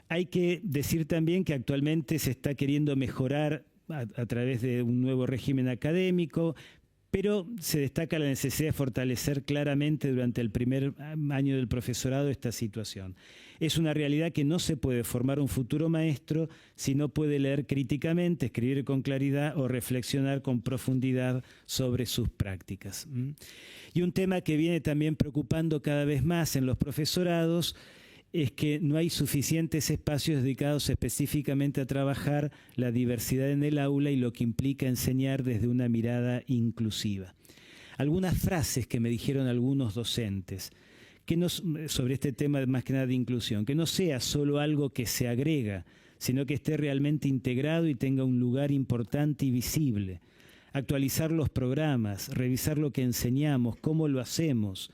Hay que decir también que actualmente se está queriendo mejorar a través de un nuevo régimen académico, pero se destaca la necesidad de fortalecer claramente durante el primer año del profesorado esta situación. Es una realidad que no se puede formar un futuro maestro si no puede leer críticamente, escribir con claridad o reflexionar con profundidad sobre sus prácticas. Y un tema que viene también preocupando cada vez más en los profesorados es que no hay suficientes espacios dedicados específicamente a trabajar la diversidad en el aula y lo que implica enseñar desde una mirada inclusiva. Algunas frases que me dijeron algunos docentes sobre este tema más que nada de inclusión, que no sea solo algo que se agrega, sino que esté realmente integrado y tenga un lugar importante y visible. Actualizar los programas, revisar lo que enseñamos, cómo lo hacemos.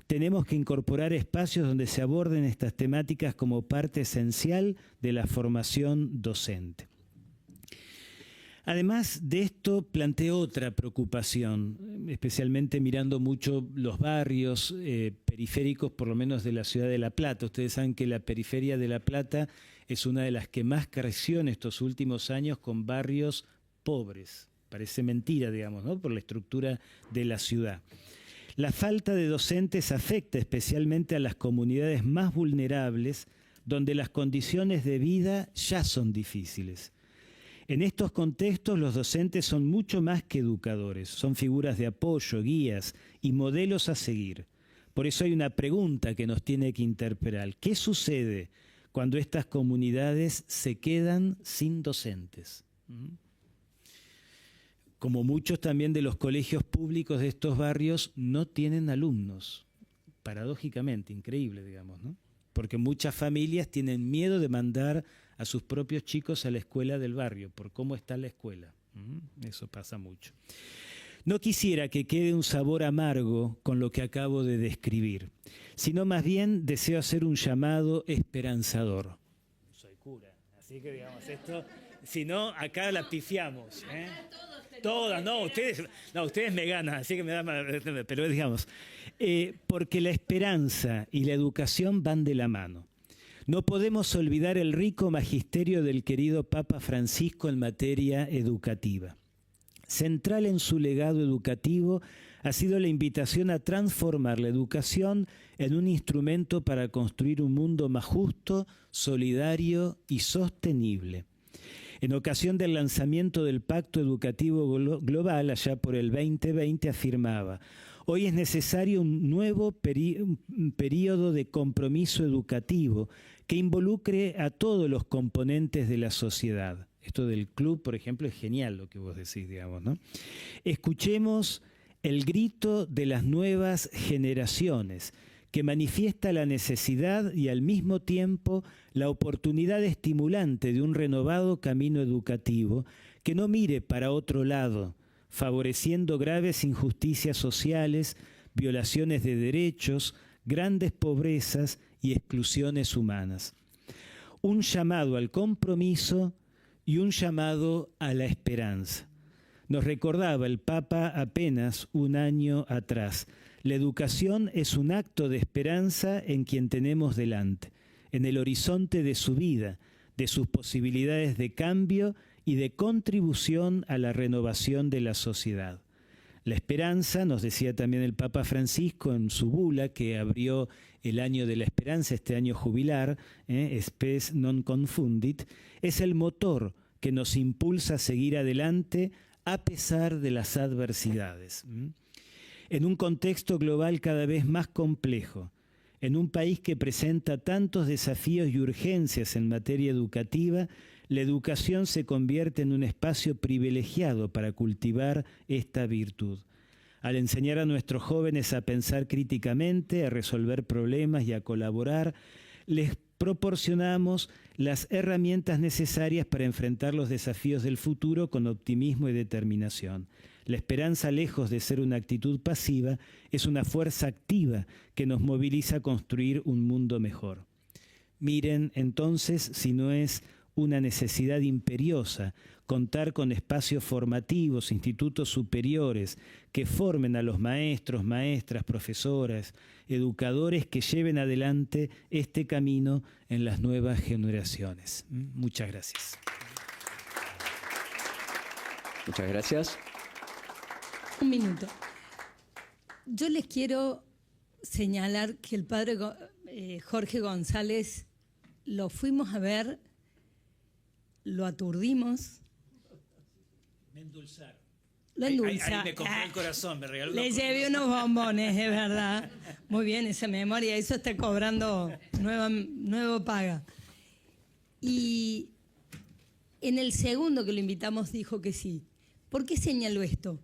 Tenemos que incorporar espacios donde se aborden estas temáticas como parte esencial de la formación docente. Además de esto, planteo otra preocupación, especialmente mirando mucho los barrios periféricos, por lo menos de la ciudad de La Plata. Ustedes saben que la periferia de La Plata es una de las que más creció en estos últimos años con barrios pobres. Parece mentira, digamos, ¿no? Por la estructura de la ciudad. La falta de docentes afecta especialmente a las comunidades más vulnerables, donde las condiciones de vida ya son difíciles. En estos contextos, los docentes son mucho más que educadores, son figuras de apoyo, guías y modelos a seguir. Por eso hay una pregunta que nos tiene que interpelar. ¿Qué sucede cuando estas comunidades se quedan sin docentes? Como muchos también de los colegios públicos de estos barrios no tienen alumnos. Paradójicamente, increíble, digamos, ¿no? Porque muchas familias tienen miedo de mandar a sus propios chicos a la escuela del barrio, por cómo está la escuela. Eso pasa mucho. No quisiera que quede un sabor amargo con lo que acabo de describir, sino más bien deseo hacer un llamado esperanzador. Soy cura, así que digamos esto, si no, acá la pifiamos, ¿eh? Todas, no, ustedes me ganan, así que me da mal, pero digamos, porque la esperanza y la educación van de la mano. No podemos olvidar el rico magisterio del querido Papa Francisco en materia educativa. Central en su legado educativo ha sido la invitación a transformar la educación en un instrumento para construir un mundo más justo, solidario y sostenible. En ocasión del lanzamiento del Pacto Educativo Global, allá por el 2020, afirmaba: hoy es necesario un nuevo período de compromiso educativo que involucre a todos los componentes de la sociedad. Esto del club, por ejemplo, es genial lo que vos decís, digamos, ¿no? Escuchemos el grito de las nuevas generaciones, que manifiesta la necesidad y al mismo tiempo la oportunidad estimulante de un renovado camino educativo que no mire para otro lado, favoreciendo graves injusticias sociales, violaciones de derechos, grandes pobrezas y exclusiones humanas. Un llamado al compromiso y un llamado a la esperanza. Nos recordaba el Papa apenas un año atrás: la educación es un acto de esperanza en quien tenemos delante, en el horizonte de su vida, de sus posibilidades de cambio y de contribución a la renovación de la sociedad. La esperanza, nos decía también el Papa Francisco en su bula que abrió el año de la esperanza, este año jubilar, Spes non confundit, es el motor que nos impulsa a seguir adelante a pesar de las adversidades. En un contexto global cada vez más complejo, en un país que presenta tantos desafíos y urgencias en materia educativa, la educación se convierte en un espacio privilegiado para cultivar esta virtud. Al enseñar a nuestros jóvenes a pensar críticamente, a resolver problemas y a colaborar, les proporcionamos las herramientas necesarias para enfrentar los desafíos del futuro con optimismo y determinación. La esperanza, lejos de ser una actitud pasiva, es una fuerza activa que nos moviliza a construir un mundo mejor. Miren, entonces, si no es una necesidad imperiosa contar con espacios formativos, institutos superiores que formen a los maestros, maestras, profesoras, educadores que lleven adelante este camino en las nuevas generaciones. Muchas gracias. Muchas gracias. Un minuto. Yo les quiero señalar que el padre Jorge González lo fuimos a ver, lo aturdimos. Me endulzaron. Lo endulzaron. Ahí me compró el corazón, me regaló. Le llevé unos bombones, es verdad. Muy bien, esa memoria, eso está cobrando nueva paga. Y en el segundo que lo invitamos dijo que sí. ¿Por qué señaló esto?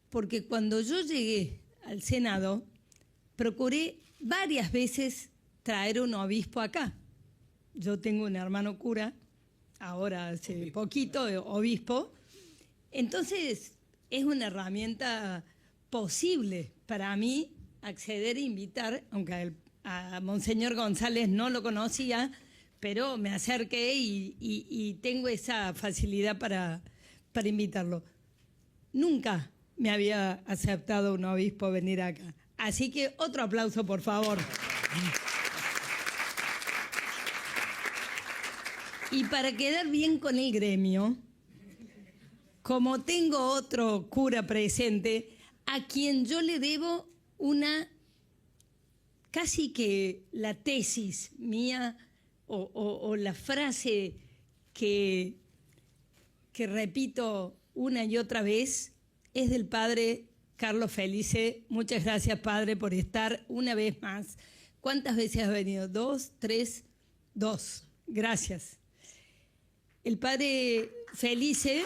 Porque cuando yo llegué al Senado, procuré varias veces traer un obispo acá. Yo tengo un hermano cura, ahora hace poquito, obispo. Entonces, es una herramienta posible para mí acceder e invitar, aunque a Monseñor González no lo conocía, pero me acerqué y tengo esa facilidad para invitarlo. Nunca me había aceptado un obispo venir acá. Así que otro aplauso, por favor. Y para quedar bien con el gremio, como tengo otro cura presente, a quien yo le debo casi que la tesis mía o la frase que repito una y otra vez, es del padre Carlos Felice. Muchas gracias, padre, por estar una vez más. ¿Cuántas veces has venido? 2, 3, 2. Gracias. El padre Felice...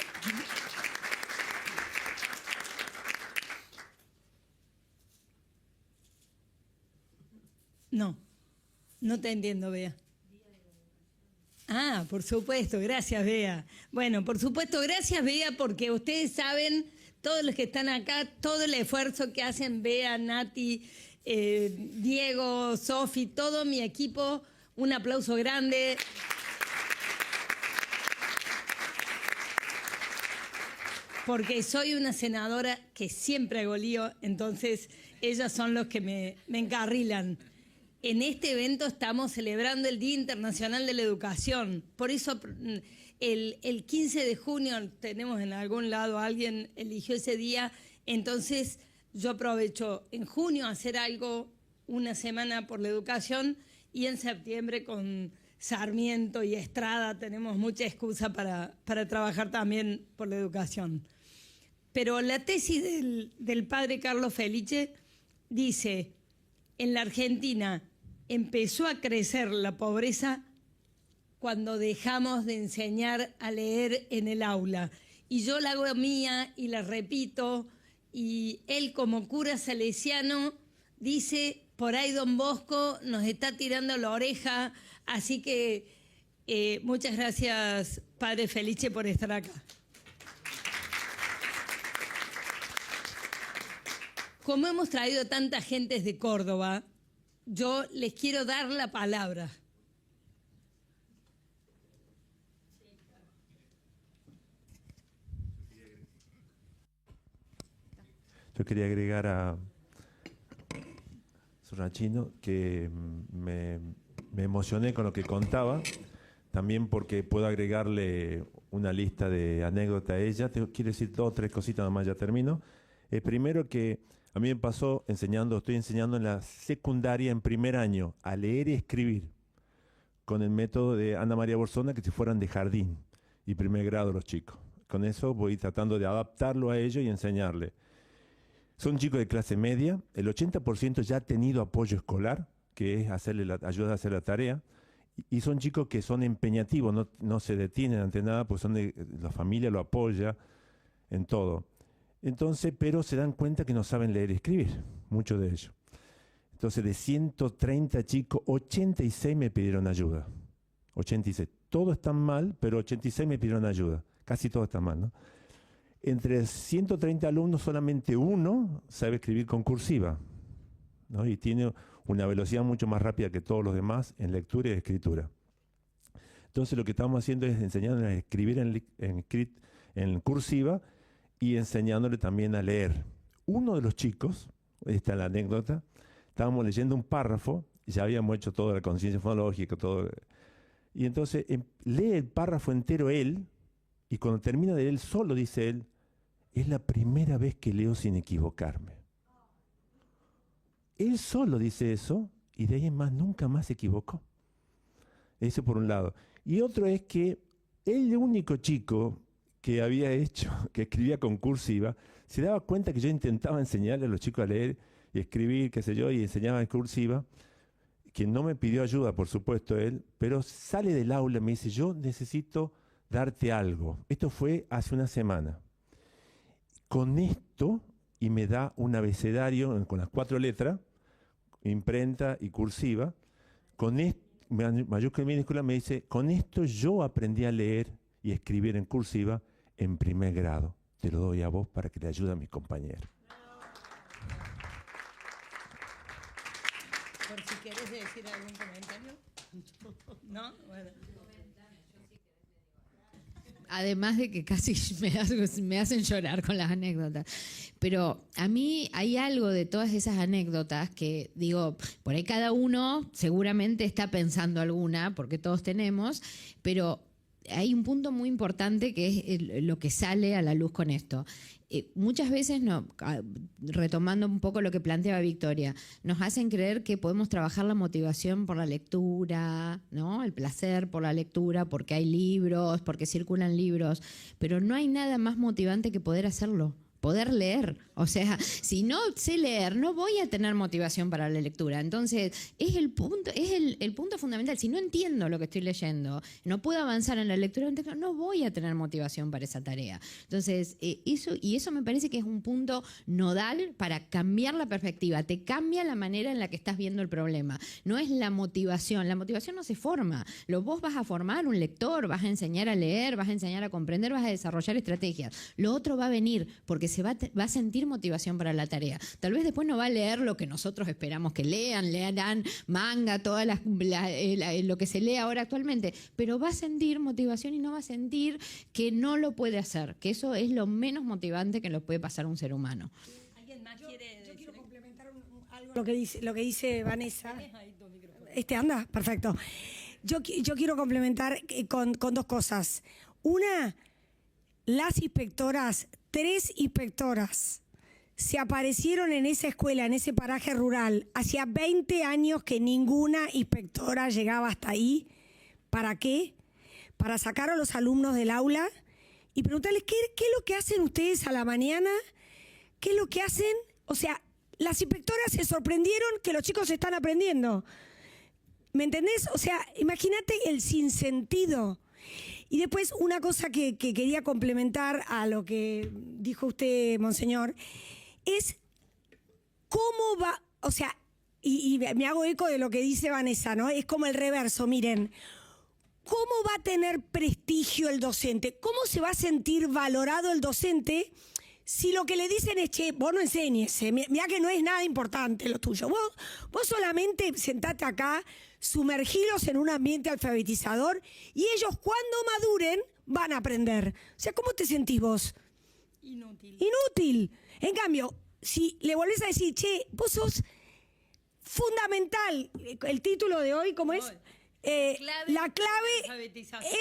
No te entiendo, Bea. Ah, por supuesto, gracias, Bea. Bueno, por supuesto, gracias, Bea, porque ustedes saben, todos los que están acá, todo el esfuerzo que hacen Bea, Nati, Diego, Sofi, todo mi equipo. Un aplauso grande. Porque soy una senadora que siempre hago lío, entonces ellas son los que me encarrilan. En este evento estamos celebrando el Día Internacional de la Educación. Por eso el 15 de junio tenemos en algún lado, alguien eligió ese día. Entonces yo aprovecho en junio hacer algo, una semana por la educación, y en septiembre con Sarmiento y Estrada tenemos mucha excusa para trabajar también por la educación. Pero la tesis del padre Carlos Felice dice: en la Argentina empezó a crecer la pobreza cuando dejamos de enseñar a leer en el aula. Y yo la hago mía y la repito, y él como cura salesiano dice, por ahí Don Bosco nos está tirando la oreja, así que muchas gracias, padre Felice, por estar acá. Como hemos traído tanta gente de Córdoba, yo les quiero dar la palabra. Yo quería agregar a Sorrachino que me emocioné con lo que contaba, también porque puedo agregarle una lista de anécdotas a ella. Quiero decir 2 o 3 cositas, nada más ya termino. Primero, que a mí me pasó estoy enseñando en la secundaria en primer año a leer y escribir con el método de Ana María Borzona, que si fueran de jardín y primer grado los chicos. Con eso voy tratando de adaptarlo a ellos y enseñarle. Son chicos de clase media, el 80% ya ha tenido apoyo escolar, que es ayuda a hacer la tarea, y son chicos que son empeñativos, no se detienen ante nada, pues la familia lo apoya en todo. Entonces, pero se dan cuenta que no saben leer y escribir, muchos de ellos. Entonces, de 130 chicos, 86 me pidieron ayuda. 86. Todos están mal, pero 86 me pidieron ayuda. Casi todos están mal, ¿no? Entre 130 alumnos, solamente uno sabe escribir con cursiva, ¿no? Y tiene una velocidad mucho más rápida que todos los demás en lectura y escritura. Entonces, lo que estamos haciendo es enseñándole a escribir en cursiva, y enseñándole también a leer. Uno de los chicos, esta es la anécdota, estábamos leyendo un párrafo, ya habíamos hecho toda la conciencia fonológica, todo, y entonces lee el párrafo entero él, y cuando termina de él solo, dice él, es la primera vez que leo sin equivocarme. Él solo dice eso, y de ahí en más nunca más se equivocó. Eso por un lado. Y otro es que el único chico que que escribía con cursiva, se daba cuenta que yo intentaba enseñarle a los chicos a leer y escribir, qué sé yo, y enseñaba en cursiva, que no me pidió ayuda, por supuesto, él, pero sale del aula y me dice, yo necesito darte algo. Esto fue hace una semana. Con esto, y me da un abecedario con las 4 letras, imprenta y cursiva, con esto, mayúscula y minúscula, me dice, con esto yo aprendí a leer y escribir en cursiva en primer grado. Te lo doy a vos para que le ayude a mis compañeros. Por si querés decir algún comentario. ¿No? Bueno. Además de que casi me hacen llorar con las anécdotas. Pero a mí hay algo de todas esas anécdotas que, digo, por ahí cada uno seguramente está pensando alguna, porque todos tenemos, pero hay un punto muy importante que es lo que sale a la luz con esto. Muchas veces, retomando un poco lo que planteaba Victoria, nos hacen creer que podemos trabajar la motivación por la lectura, ¿no? El placer por la lectura, porque hay libros, porque circulan libros, pero no hay nada más motivante que poder hacerlo. Poder leer. O sea, si no sé leer, no voy a tener motivación para la lectura. Entonces, es el punto fundamental. Si no entiendo lo que estoy leyendo, no puedo avanzar en la lectura de un texto, no voy a tener motivación para esa tarea. Entonces, eso me parece que es un punto nodal para cambiar la perspectiva. Te cambia la manera en la que estás viendo el problema. No es la motivación. La motivación no se forma. Vos vas a formar un lector, vas a enseñar a leer, vas a enseñar a comprender, vas a desarrollar estrategias. Lo otro va a venir porque va a sentir motivación para la tarea. Tal vez después no va a leer lo que nosotros esperamos que leerán manga, lo que se lee ahora actualmente, pero va a sentir motivación y no va a sentir que no lo puede hacer, que eso es lo menos motivante que le puede pasar a un ser humano. ¿Alguien más quiere? Yo quiero complementar algo lo que dice Vanessa. ¿Anda? Perfecto. Yo quiero complementar con dos cosas. Una, las inspectoras, 3 inspectoras se aparecieron en esa escuela, en ese paraje rural. Hacía 20 años que ninguna inspectora llegaba hasta ahí. ¿Para qué? Para sacar a los alumnos del aula y preguntarles ¿qué es lo que hacen ustedes a la mañana? ¿Qué es lo que hacen? O sea, las inspectoras se sorprendieron que los chicos están aprendiendo. ¿Me entendés? O sea, imagínate el sinsentido. Y después una cosa que quería complementar a lo que dijo usted, monseñor, es cómo va, o sea, y me hago eco de lo que dice Vanessa, ¿no? Es como el reverso, miren, ¿cómo va a tener prestigio el docente? ¿Cómo se va a sentir valorado el docente si lo que le dicen es, che, vos no enseñes, mirá que no es nada importante lo tuyo, vos solamente sentate acá, sumergilos en un ambiente alfabetizador y ellos cuando maduren van a aprender. O sea, ¿cómo te sentís vos? Inútil. En cambio, si le volvés a decir, che, vos sos fundamental, el título de hoy, ¿cómo es? La clave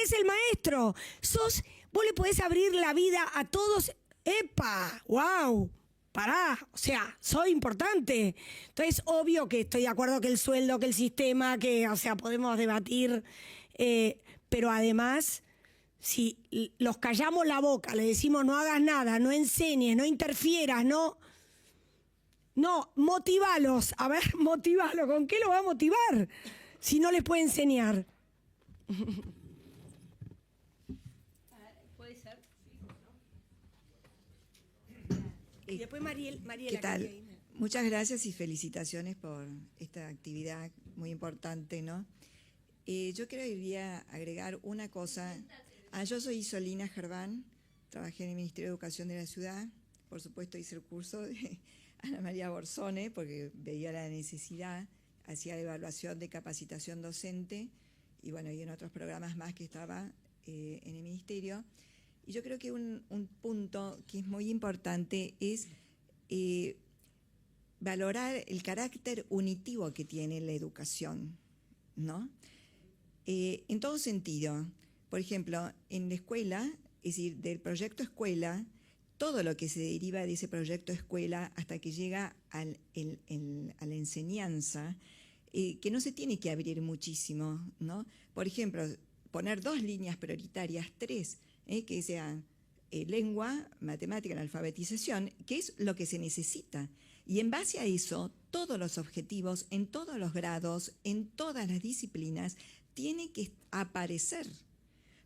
es el maestro. Vos le podés abrir la vida a todos. ¡Epa! ¡Wow! Pará, o sea, soy importante. Entonces, obvio que estoy de acuerdo que el sueldo, que el sistema, o sea, podemos debatir, pero además, si los callamos la boca, le decimos no hagas nada, no enseñes, no interfieras, no, motivalos. A ver, motivalo, ¿con qué lo va a motivar? Si no les puede enseñar. ¿Puede ser? Y después Mariela. ¿Qué tal? Muchas gracias y felicitaciones por esta actividad muy importante, ¿no? Yo quería agregar una cosa. Yo soy Isolina Gerván, trabajé en el Ministerio de Educación de la ciudad, por supuesto hice el curso de Ana María Borsone porque veía la necesidad, hacía evaluación de capacitación docente y bueno, y en otros programas más que estaba en el Ministerio. Y yo creo que un punto que es muy importante es valorar el carácter unitivo que tiene la educación, ¿no? En todo sentido. Por ejemplo, en la escuela, es decir, del proyecto escuela, todo lo que se deriva de ese proyecto escuela hasta que llega a la enseñanza, que no se tiene que abrir muchísimo, ¿no? Por ejemplo, poner 2 líneas prioritarias, 3, que sean lengua, matemática, la alfabetización, que es lo que se necesita. Y en base a eso, todos los objetivos, en todos los grados, en todas las disciplinas, tienen que aparecer.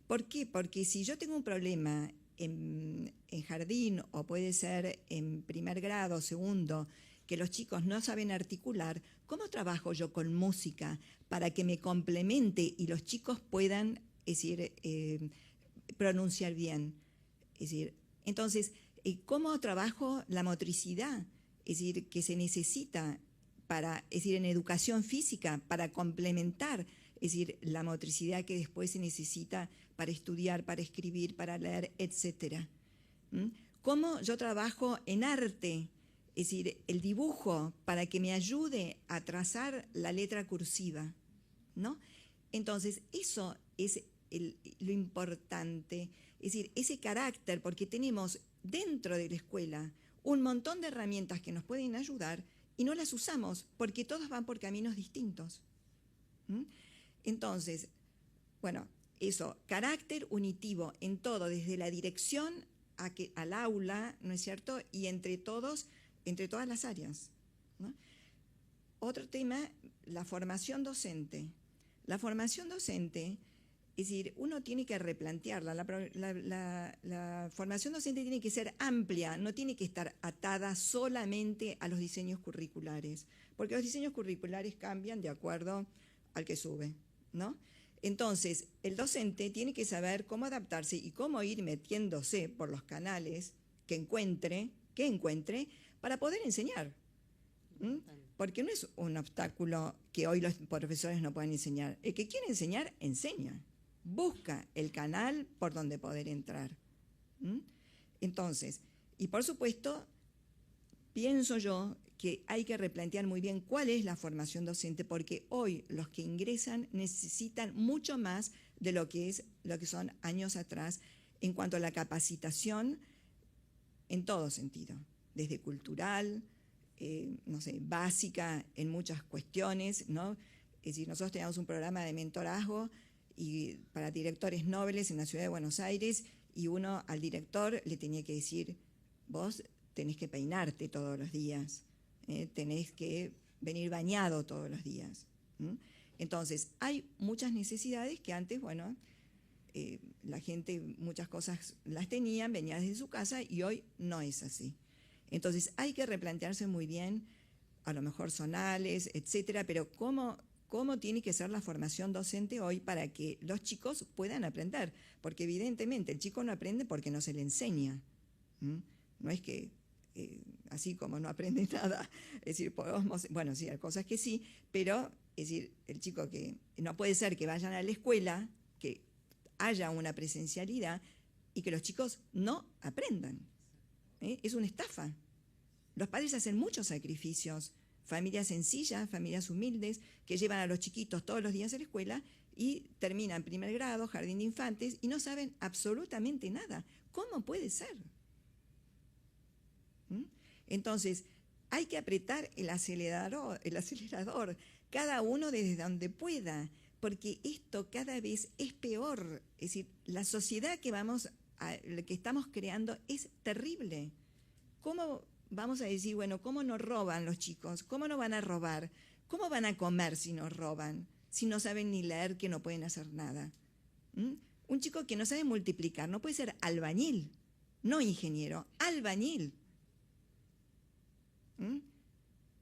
¿Por qué? Porque si yo tengo un problema en jardín o puede ser en primer grado, segundo, que los chicos no saben articular, ¿cómo trabajo yo con música para que me complemente y los chicos puedan, es decir, pronunciar bien? Es decir, entonces, ¿cómo trabajo la motricidad? Es decir, que se necesita es decir, en educación física para complementar, es decir, la motricidad que después se necesita para estudiar, para escribir, para leer, etcétera. ¿Cómo yo trabajo en arte? Es decir, el dibujo para que me ayude a trazar la letra cursiva, ¿no? Entonces, eso es lo importante, es decir, ese carácter, porque tenemos dentro de la escuela un montón de herramientas que nos pueden ayudar y no las usamos porque todos van por caminos distintos. Entonces, bueno, eso, carácter unitivo en todo, desde la dirección al aula, ¿no es cierto? Y entre todas las áreas, ¿no? Otro tema, la formación docente. La formación docente, es decir, uno tiene que replantearla. La formación docente tiene que ser amplia, no tiene que estar atada solamente a los diseños curriculares, porque los diseños curriculares cambian de acuerdo al que sube, ¿no? Entonces, el docente tiene que saber cómo adaptarse y cómo ir metiéndose por los canales que encuentre para poder enseñar. Porque no es un obstáculo que hoy los profesores no puedan enseñar. El que quiere enseñar, enseña. Busca el canal por donde poder entrar. Entonces, y por supuesto, pienso yo que hay que replantear muy bien cuál es la formación docente, porque hoy los que ingresan necesitan mucho más de lo que son años atrás en cuanto a la capacitación en todo sentido, desde cultural, no sé, básica en muchas cuestiones, ¿no? Es decir, nosotros teníamos un programa de mentorazgo para directores nobles en la ciudad de Buenos Aires, y uno al director le tenía que decir: vos tenés que peinarte todos los días, tenés que venir bañado todos los días. Entonces, hay muchas necesidades que antes, bueno, la gente muchas cosas las tenían, venía desde su casa, y hoy no es así. Entonces, hay que replantearse muy bien, a lo mejor zonales, etcétera, pero cómo tiene que ser la formación docente hoy para que los chicos puedan aprender, porque evidentemente el chico no aprende porque no se le enseña. No es que así como no aprende nada, es decir, bueno, sí, hay cosas que sí, pero es decir, el chico que no puede ser que vayan a la escuela, que haya una presencialidad y que los chicos no aprendan. Es una estafa. Los padres hacen muchos sacrificios, familias sencillas, familias humildes, que llevan a los chiquitos todos los días a la escuela y terminan primer grado, jardín de infantes, y no saben absolutamente nada. ¿Cómo puede ser? Entonces, hay que apretar el acelerador, cada uno desde donde pueda, porque esto cada vez es peor. Es decir, la sociedad que estamos creando es terrible. ¿Cómo vamos a decir, bueno, cómo nos roban los chicos? ¿Cómo no van a robar? ¿Cómo van a comer si nos roban? Si no saben ni leer, que no pueden hacer nada. Un chico que no sabe multiplicar no puede ser albañil, no ingeniero, albañil.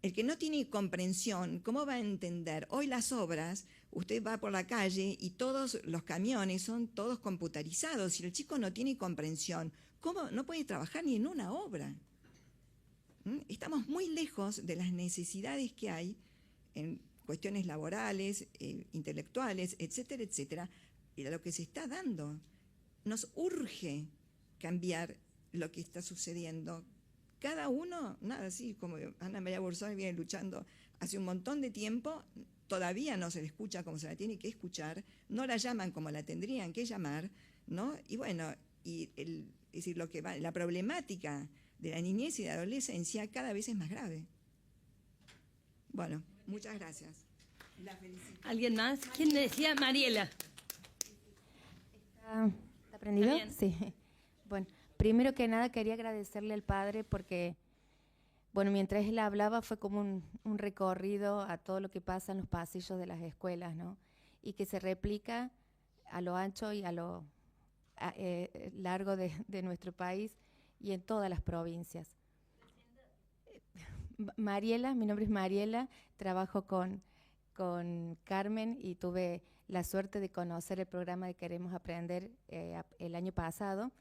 El que no tiene comprensión, ¿cómo va a entender? Hoy las obras, usted va por la calle y todos los camiones son todos computarizados. Si el chico no tiene comprensión, ¿cómo no puede trabajar ni en una obra? Estamos muy lejos de las necesidades que hay en cuestiones laborales, intelectuales, etcétera, etcétera, y a lo que se está dando. Nos urge cambiar lo que está sucediendo. Cada uno, nada así como Ana María Borzón viene luchando hace un montón de tiempo, todavía no se le escucha como se la tiene que escuchar, no la llaman como la tendrían que llamar, ¿no? Y bueno, es decir, la problemática de la niñez y de la adolescencia cada vez es más grave. Bueno, muchas gracias. La felicito. ¿Alguien más? ¿Quién decía? Mariela. ¿Está prendido? ¿Está Sí. Bueno, primero que nada quería agradecerle al padre porque, bueno, mientras él hablaba fue como un recorrido a todo lo que pasa en los pasillos de las escuelas, ¿no? Y que se replica a lo ancho y a lo largo de nuestro país y en todas las provincias. Mariela, mi nombre es Mariela, trabajo con Carmen y tuve la suerte de conocer el programa de Queremos Aprender el año pasado.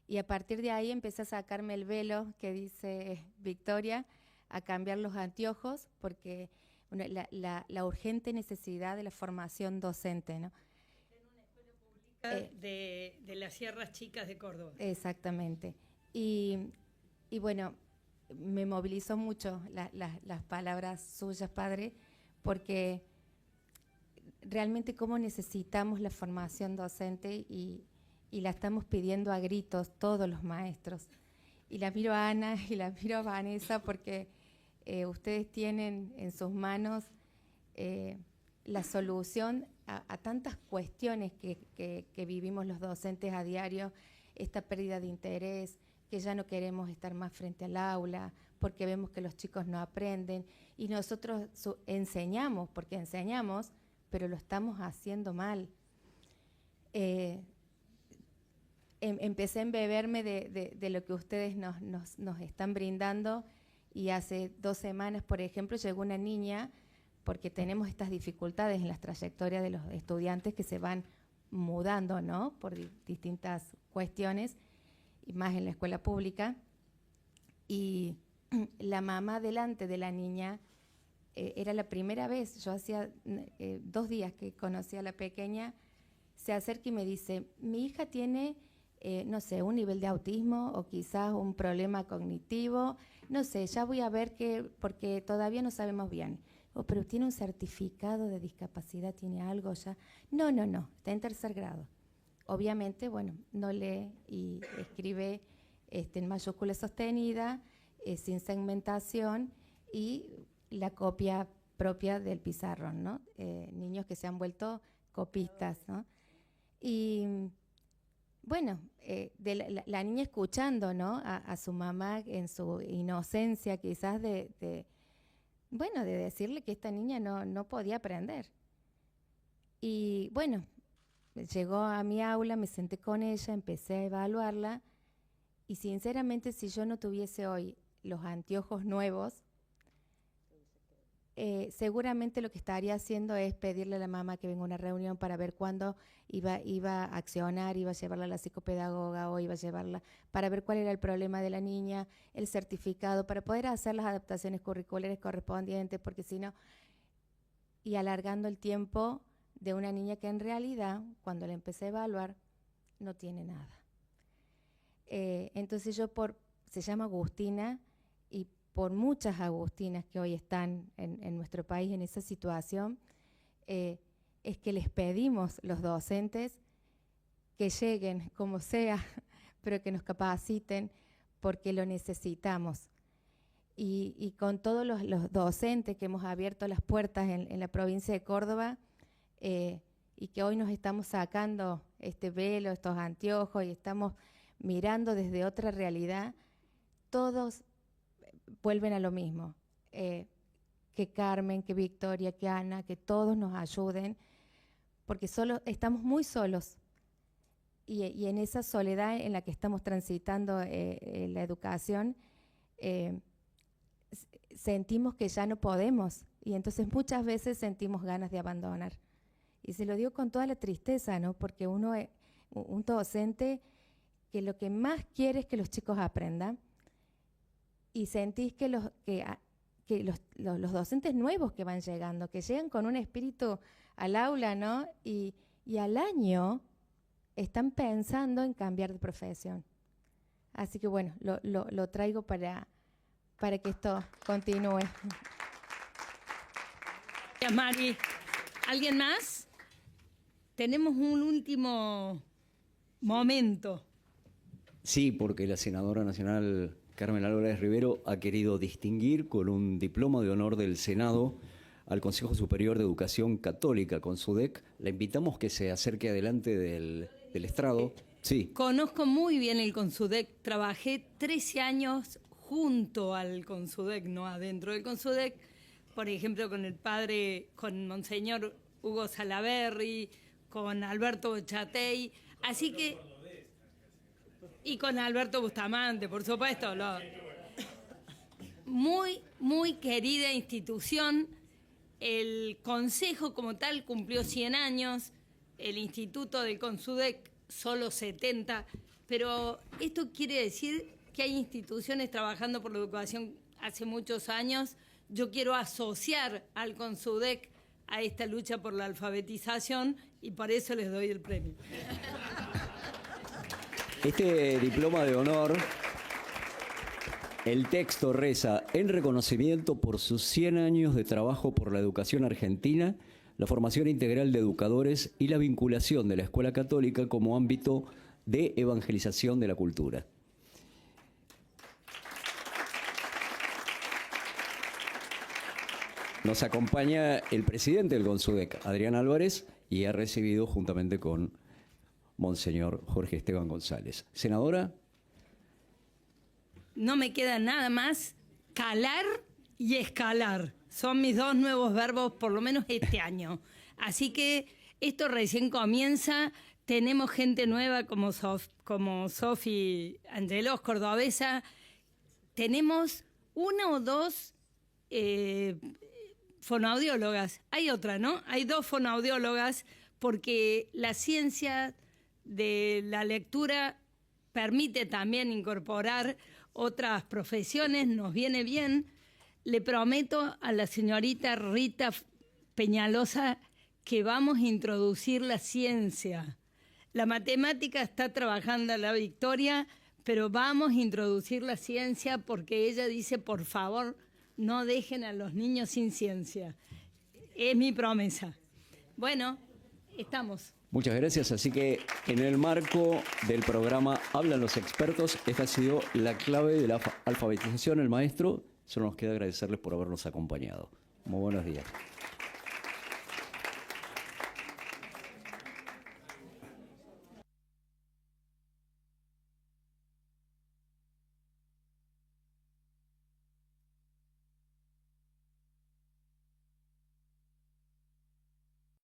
Y a partir de ahí empecé a sacarme el velo que dice Victoria, a cambiar los anteojos, porque bueno, la urgente necesidad de la formación docente, ¿no? En una escuela pública de las Sierras Chicas de Córdoba. Exactamente. Y bueno, me movilizó mucho las palabras suyas, padre, porque realmente cómo necesitamos la formación docente y la estamos pidiendo a gritos todos los maestros. Y la miro a Ana y la miro a Vanessa porque ustedes tienen en sus manos la solución a tantas cuestiones que vivimos los docentes a diario, esta pérdida de interés, que ya no queremos estar más frente al aula, porque vemos que los chicos no aprenden, y nosotros enseñamos, porque enseñamos, pero lo estamos haciendo mal. Empecé a embeberme de lo que ustedes nos están brindando, y hace 2 semanas, por ejemplo, llegó una niña, porque tenemos estas dificultades en las trayectorias de los estudiantes que se van mudando, ¿no?, por distintas cuestiones, y más en la escuela pública, y la mamá delante de la niña, era la primera vez, yo hacía 2 días que conocí a la pequeña, se acerca y me dice, mi hija tiene, no sé, un nivel de autismo o quizás un problema cognitivo, no sé, ya voy a ver porque todavía no sabemos bien. Oh, pero tiene un certificado de discapacidad, tiene algo ya. No, está en 3er grado. Obviamente, bueno, no lee y escribe en mayúscula sostenida, sin segmentación, y la copia propia del pizarrón, ¿no? Niños que se han vuelto copistas, ¿no? Y bueno, la niña escuchando, ¿no?, a su mamá en su inocencia, quizás de decirle que esta niña no podía aprender. Y bueno, llegó a mi aula, me senté con ella, empecé a evaluarla, y sinceramente, si yo no tuviese hoy los anteojos nuevos, seguramente lo que estaría haciendo es pedirle a la mamá que venga a una reunión para ver cuándo iba a accionar, iba a llevarla a la psicopedagoga o iba a llevarla para ver cuál era el problema de la niña, el certificado, para poder hacer las adaptaciones curriculares correspondientes, porque si no, y alargando el tiempo de una niña que en realidad, cuando la empecé a evaluar, no tiene nada. Entonces se llama Agustina, y por muchas Agustinas que hoy están en nuestro país en esa situación, es que les pedimos los docentes que lleguen como sea, pero que nos capaciten, porque lo necesitamos. Y con todos los docentes que hemos abierto las puertas en la provincia de Córdoba, y que hoy nos estamos sacando este velo, estos anteojos, y estamos mirando desde otra realidad, todos vuelven a lo mismo, que Carmen, que Victoria, que Ana, que todos nos ayuden, porque estamos muy solos, y en esa soledad en la que estamos transitando la educación, sentimos que ya no podemos, y entonces muchas veces sentimos ganas de abandonar. Y se lo digo con toda la tristeza, ¿no?, porque uno es un docente que lo que más quiere es que los chicos aprendan, y sentís que los docentes nuevos que van llegando, que llegan con un espíritu al aula, ¿no?, y al año están pensando en cambiar de profesión. Así que bueno, lo traigo para que esto continúe. Gracias, Mari. ¿Alguien más? Tenemos un último momento. Sí, porque la senadora nacional Carmen Álvarez Rivero ha querido distinguir con un diploma de honor del Senado al Consejo Superior de Educación Católica, CONSUDEC. La invitamos que se acerque adelante del estrado. Sí. Conozco muy bien el CONSUDEC. Trabajé 13 años junto al CONSUDEC, no adentro del CONSUDEC. Por ejemplo, con Monseñor Hugo Salaberry, con Alberto Bochatey. Así que... Y con Alberto Bustamante, por supuesto. Muy, muy querida institución. El Consejo como tal cumplió 100 años. El Instituto del CONSUDEC solo 70. Pero esto quiere decir que hay instituciones trabajando por la educación hace muchos años. Yo quiero asociar al CONSUDEC a esta lucha por la alfabetización, y por eso les doy el premio. Este diploma de honor, el texto reza: en reconocimiento por sus 100 años de trabajo por la educación argentina, la formación integral de educadores y la vinculación de la escuela católica como ámbito de evangelización de la cultura. Nos acompaña el presidente del CONSUDEC, Adrián Álvarez, y ha recibido juntamente con Monseñor Jorge Esteban González. Senadora. No me queda nada más, calar y escalar. Son mis dos nuevos verbos, por lo menos este año. Así que esto recién comienza. Tenemos gente nueva como Sofi Angelos, cordobesa. Tenemos una o dos fonoaudiólogas. Hay otra, ¿no? Hay dos fonoaudiólogas porque la ciencia de la lectura permite también incorporar otras profesiones, nos viene bien. Le prometo a la señorita Rita Peñalosa que vamos a introducir la ciencia. La matemática está trabajando a la Victoria, pero vamos a introducir la ciencia porque ella dice, por favor, no dejen a los niños sin ciencia. Es mi promesa. Bueno, estamos. Muchas gracias. Así que en el marco del programa Hablan los Expertos, esta ha sido la clave de la alfabetización, el maestro. Solo nos queda agradecerles por habernos acompañado. Muy buenos días.